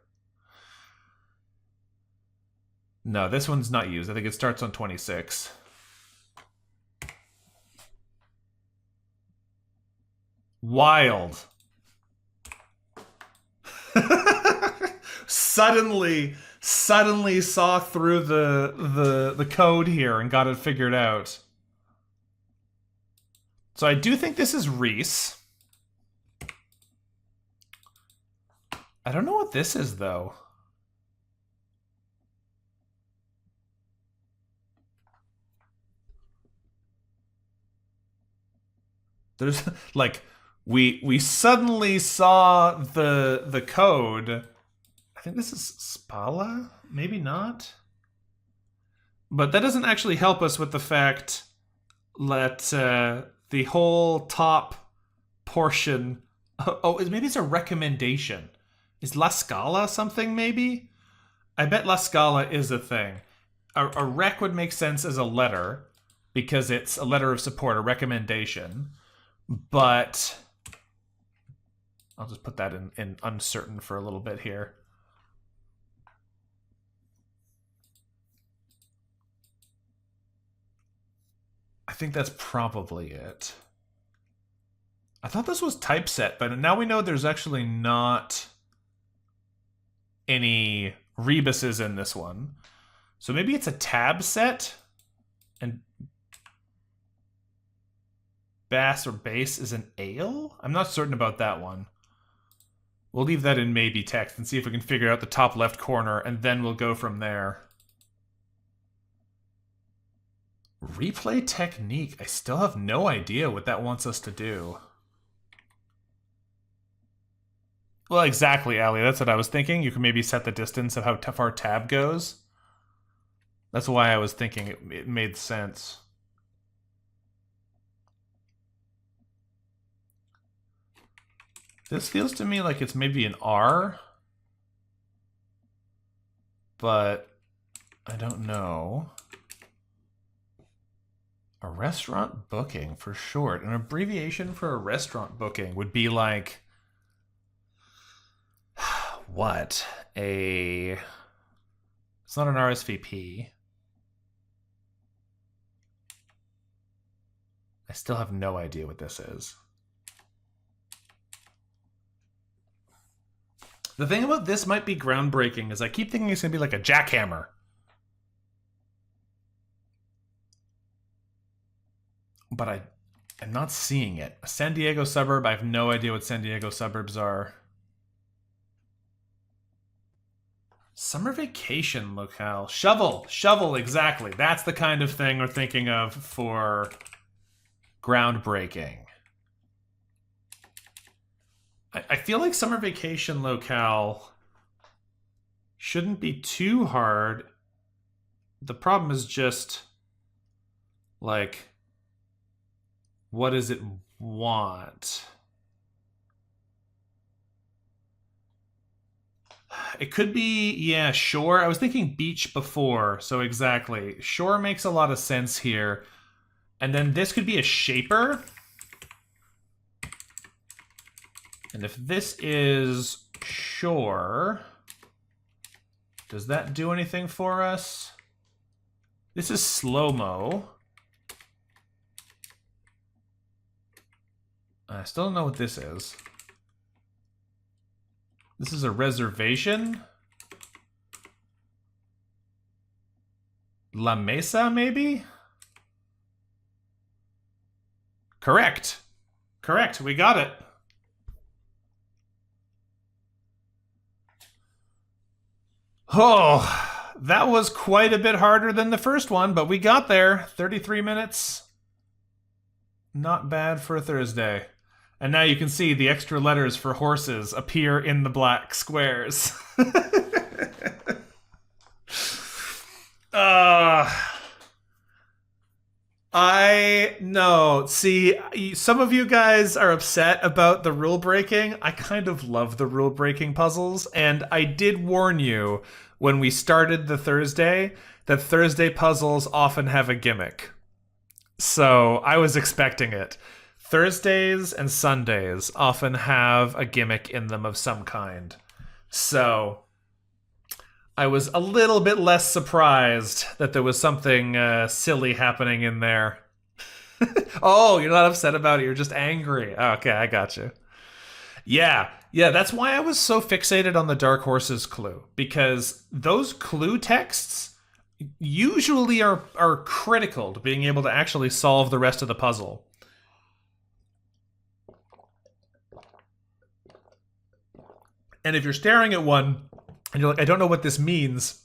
No, this one's not used. I think it starts on 26. Wild. Suddenly saw through the code here and got it figured out. So I do think this is Reese. I don't know what this is, though. There's like we suddenly saw the code. I think this is Spala, maybe not. But that doesn't actually help us with the fact that the whole top portion. Oh, maybe it's a recommendation. Is La Scala something, maybe? I bet La Scala is a thing. A rec would make sense as a letter, because it's a letter of support, a recommendation. but I'll just put that in uncertain for a little bit here. I think that's probably it. I thought this was typeset, but now we know there's actually not any rebuses in this one. So maybe it's a tab set, and bass or bass is an ale? I'm not certain about that one. We'll leave that in maybe text and see if we can figure out the top left corner, and then we'll go from there. Replay technique. I still have no idea what that wants us to do. Well, exactly, Ali. That's what I was thinking. You can maybe set the distance of how far tab goes. That's why I was thinking it made sense. This feels to me like it's maybe an R, but I don't know. A restaurant booking for short. An abbreviation for a restaurant booking would be like, what? It's not an RSVP. I still have no idea what this is. The thing about this might be groundbreaking is I keep thinking it's going to be like a jackhammer. But I'm not seeing it. A San Diego suburb, I have no idea what San Diego suburbs are. Summer vacation locale. Shovel. Shovel, exactly. That's the kind of thing we're thinking of for groundbreaking. I feel like summer vacation locale shouldn't be too hard. The problem is just, like, what does it want? It could be, yeah, shore. I was thinking beach before, so exactly. Shore makes a lot of sense here. And then this could be a shaper. And if this is shore, does that do anything for us? This is slow-mo. I still don't know what this is. This is a reservation? La Mesa, maybe? Correct. Correct, we got it. Oh, that was quite a bit harder than the first one, but we got there. 33 minutes. Not bad for a Thursday. And now you can see the extra letters for horses appear in the black squares. I know. See, some of you guys are upset about the rule breaking. I kind of love the rule breaking puzzles, and I did warn you when we started the Thursday that Thursday puzzles often have a gimmick. So I was expecting it. Thursdays and Sundays often have a gimmick in them of some kind. So I was a little bit less surprised that there was something silly happening in there. Oh, you're not upset about it. You're just angry. Okay, I got you. Yeah, that's why I was so fixated on the Dark Horses clue. Because those clue texts usually are critical to being able to actually solve the rest of the puzzle. And if you're staring at one and you're like, I don't know what this means,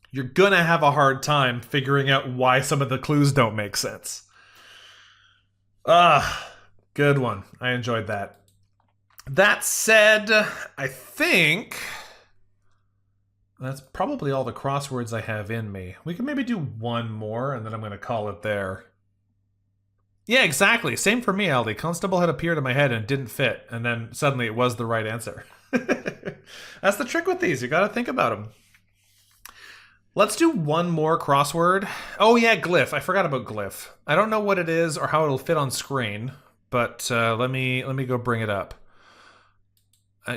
you're gonna have a hard time figuring out why some of the clues don't make sense. Good one. I enjoyed that. That said, I think that's probably all the crosswords I have in me. We can maybe do one more, and then I'm gonna call it there. Yeah, exactly. Same for me, Aldi. Constable had appeared in my head and didn't fit, and then suddenly it was the right answer. That's the trick with these. You gotta think about them. Let's do one more crossword. Oh yeah, glyph. I forgot about glyph. I don't know what it is or how it'll fit on screen, but let me go bring it up.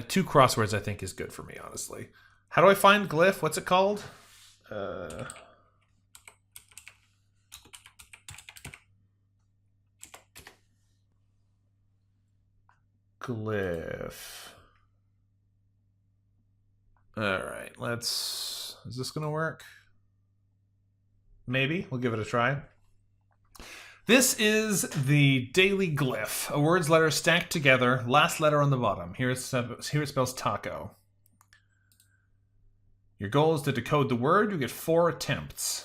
2 crosswords I think is good for me, honestly. How do I find glyph? What's it called? Glyph. All right, let's... Is this going to work? Maybe. We'll give it a try. This is the daily glyph. A word's letters stacked together, last letter on the bottom. Here it spells taco. Your goal is to decode the word. You get 4 attempts.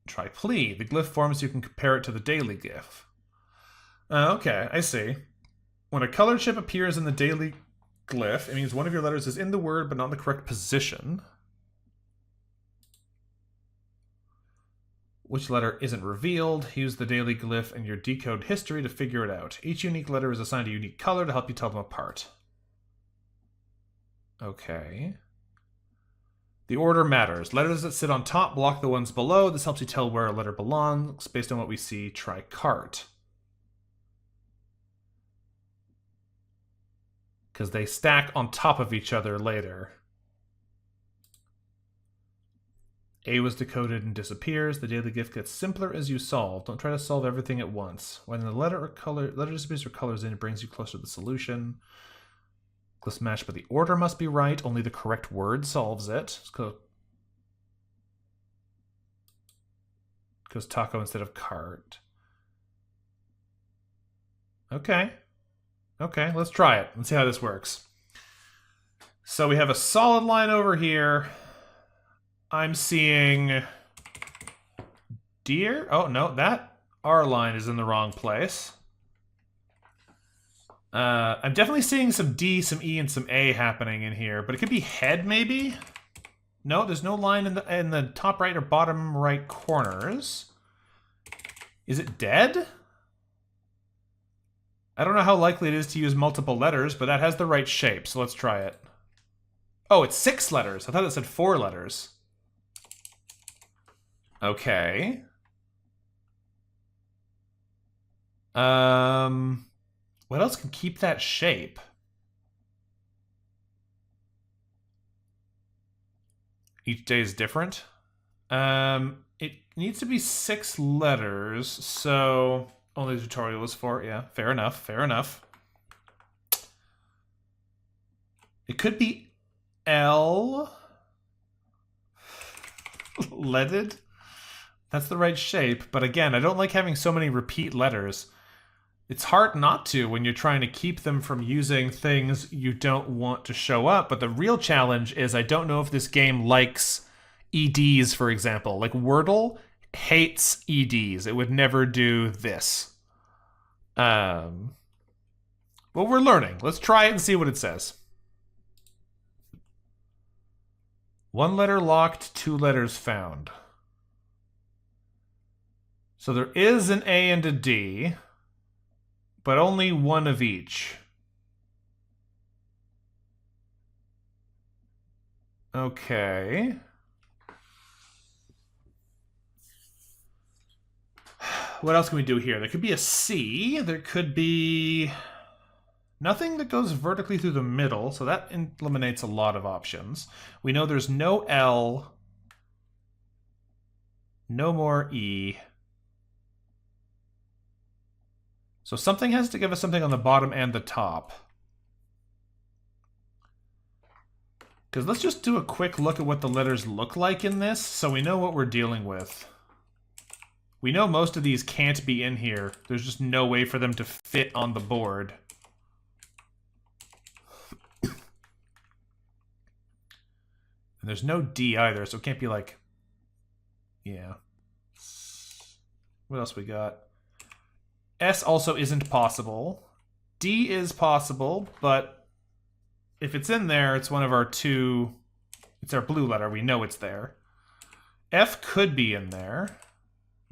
Try plea. The glyph forms you can compare it to the daily glyph. Okay, I see. When a colored chip appears in the daily glyph, it means one of your letters is in the word but not in the correct position. Which letter isn't revealed? Use the daily glyph and your decode history to figure it out. Each unique letter is assigned a unique color to help you tell them apart. Okay. The order matters. Letters that sit on top block the ones below. This helps you tell where a letter belongs. Based on what we see, try cart. Because they stack on top of each other later. A was decoded and disappears. The daily glyph gets simpler as you solve. Don't try to solve everything at once. When the letter disappears or colors in, it brings you closer to the solution. Glyphs match, but the order must be right. Only the correct word solves it. Goes taco instead of cart. Okay. Okay, let's try it. Let's see how this works. So we have a solid line over here. I'm seeing deer. Oh, no, that R line is in the wrong place. I'm definitely seeing some D, some E, and some A happening in here, but it could be head, maybe? No, there's no line in the top right or bottom right corners. Is it dead? I don't know how likely it is to use multiple letters, but that has the right shape, so let's try it. Oh, it's 6 letters. I thought it said 4 letters. Okay. What else can keep that shape? Each day is different. It needs to be 6 letters, so only the tutorial is 4. Yeah, fair enough, fair enough. It could be L. Leaded? That's the right shape, but again, I don't like having so many repeat letters. It's hard not to when you're trying to keep them from using things you don't want to show up, but the real challenge is I don't know if this game likes EDs, for example. Like Wordle hates EDs. It would never do this. Well, we're learning. Let's try it and see what it says. 1 letter locked, 2 letters found. So there is an A and a D, but only one of each. Okay. What else can we do here? There could be a C. There could be nothing that goes vertically through the middle, so that eliminates a lot of options. We know there's no L, no more E. So something has to give us something on the bottom and the top. Because let's just do a quick look at what the letters look like in this, so we know what we're dealing with. We know most of these can't be in here. There's just no way for them to fit on the board. And there's no D either, so it can't be like... Yeah. What else we got? S also isn't possible. D is possible, but if it's in there, it's one of our 2... It's our blue letter. We know it's there. F could be in there.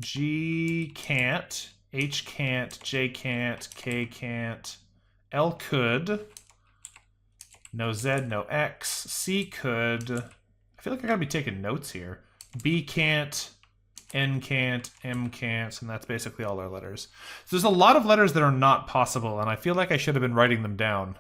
G can't. H can't. J can't. K can't. L could. No Z, no X. C could. I feel like I gotta be taking notes here. B can't. N can't, M can't, and that's basically all our letters. So there's a lot of letters that are not possible, and I feel like I should have been writing them down.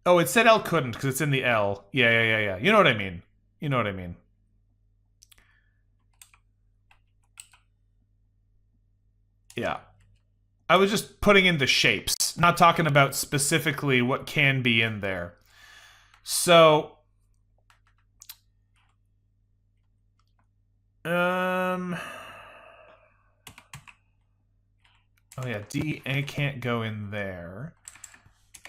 Oh, it said L couldn't because it's in the L. Yeah. You know what I mean. You know what I mean. Yeah. I was just putting in the shapes, not talking about specifically what can be in there. So, oh yeah, D, A can't go in there.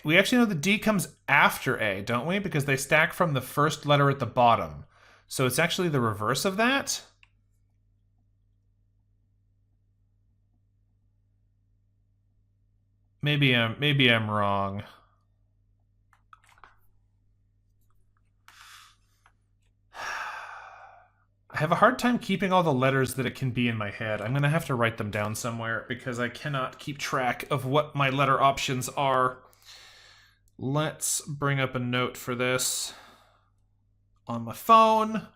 We actually know the D comes after A, don't we? Because they stack from the first letter at the bottom. So it's actually the reverse of that. Maybe I'm wrong. I have a hard time keeping all the letters that it can be in my head. I'm going to have to write them down somewhere because I cannot keep track of what my letter options are. Let's bring up a note for this on my phone.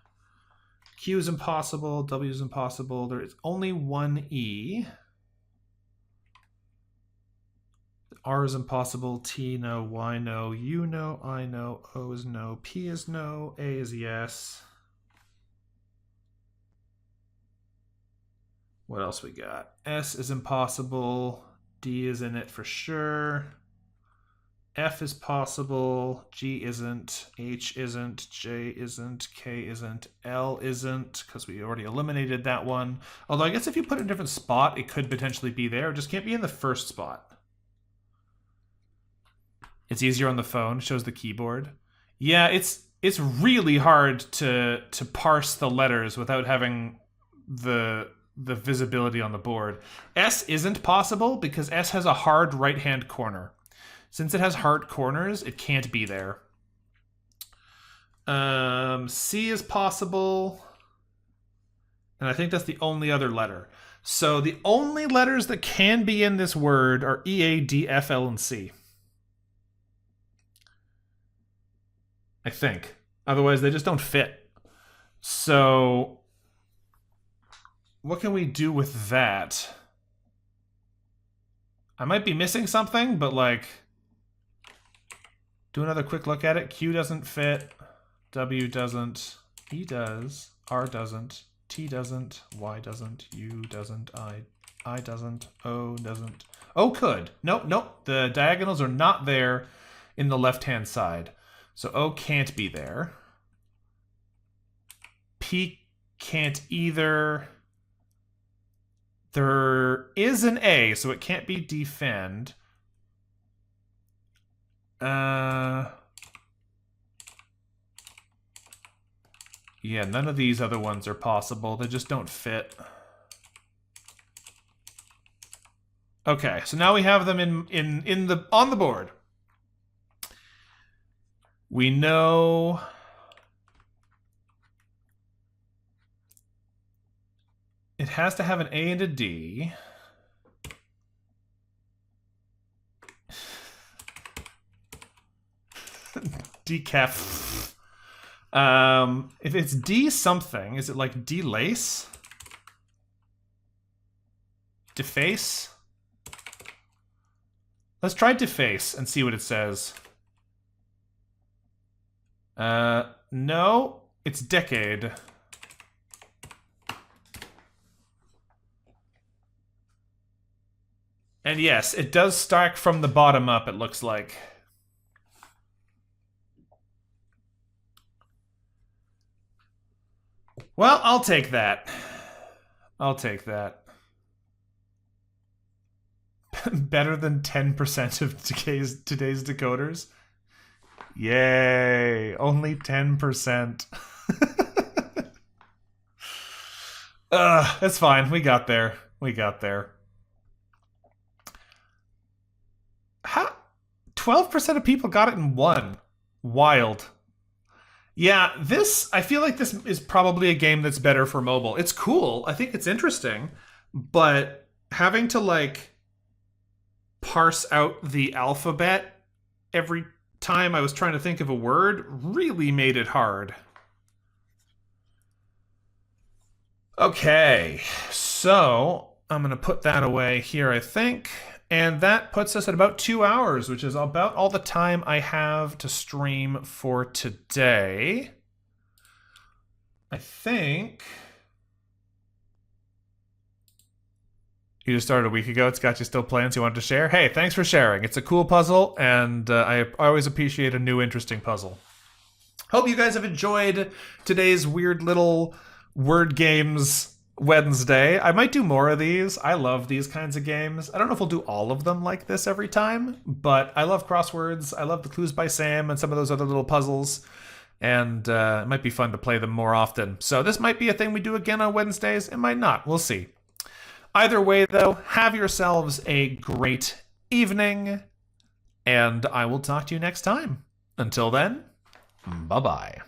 Q is impossible. W is impossible. There is only one E. R is impossible. T, no. Y, no. U, no. I, no. O is no. P is no. A is yes. What else we got? S is impossible. D is in it for sure. F is possible. G isn't. H isn't. J isn't. K isn't. L isn't, because we already eliminated that one. Although I guess if you put it in a different spot, it could potentially be there. It just can't be in the first spot. It's easier on the phone. Shows the keyboard. Yeah, it's really hard to parse the letters without having the visibility on the board. S isn't possible because S has a hard right-hand corner. Since it has hard corners, it can't be there. C is possible. And I think that's the only other letter. So the only letters that can be in this word are E, A, D, F, L, and C. I think. Otherwise, they just don't fit. So what can we do with that? I might be missing something, but like, do another quick look at it. Q doesn't fit. W doesn't. E does. R doesn't. T doesn't. Y doesn't. U doesn't. I doesn't. O doesn't. O could. Nope. The diagonals are not there in the left-hand side. So O can't be there. P can't either. There is an A, so it can't be defend. Yeah, none of these other ones are possible. They just don't fit. Okay, so now we have them on the board. We know it has to have an A and a D. Decaf. If it's D something, is it like delace? Deface? Let's try deface and see what it says. No, it's decade. And yes, it does stack from the bottom up, it looks like. Well, I'll take that. I'll take that. Better than 10% of today's decoders. Yay, only 10%. That's fine. We got there. 12% of people got it in one. Wild. Yeah, I feel like this is probably a game that's better for mobile. It's cool. I think it's interesting. But having to, like, parse out the alphabet every time I was trying to think of a word really made it hard. Okay, so I'm going to put that away here, I think. And that puts us at about 2 hours, which is about all the time I have to stream for today. I think you just started a week ago. It's got you still playing, so you wanted to share? Hey, thanks for sharing. It's a cool puzzle, and I always appreciate a new, interesting puzzle. Hope you guys have enjoyed today's weird little word games Wednesday. I might do more of these. I love these kinds of games. I don't know if we'll do all of them like this every time, but I love crosswords. I love the Clues by Sam and some of those other little puzzles. And it might be fun to play them more often. So this might be a thing we do again on Wednesdays. It might not. We'll see. Either way, though, have yourselves a great evening. And I will talk to you next time. Until then, bye-bye.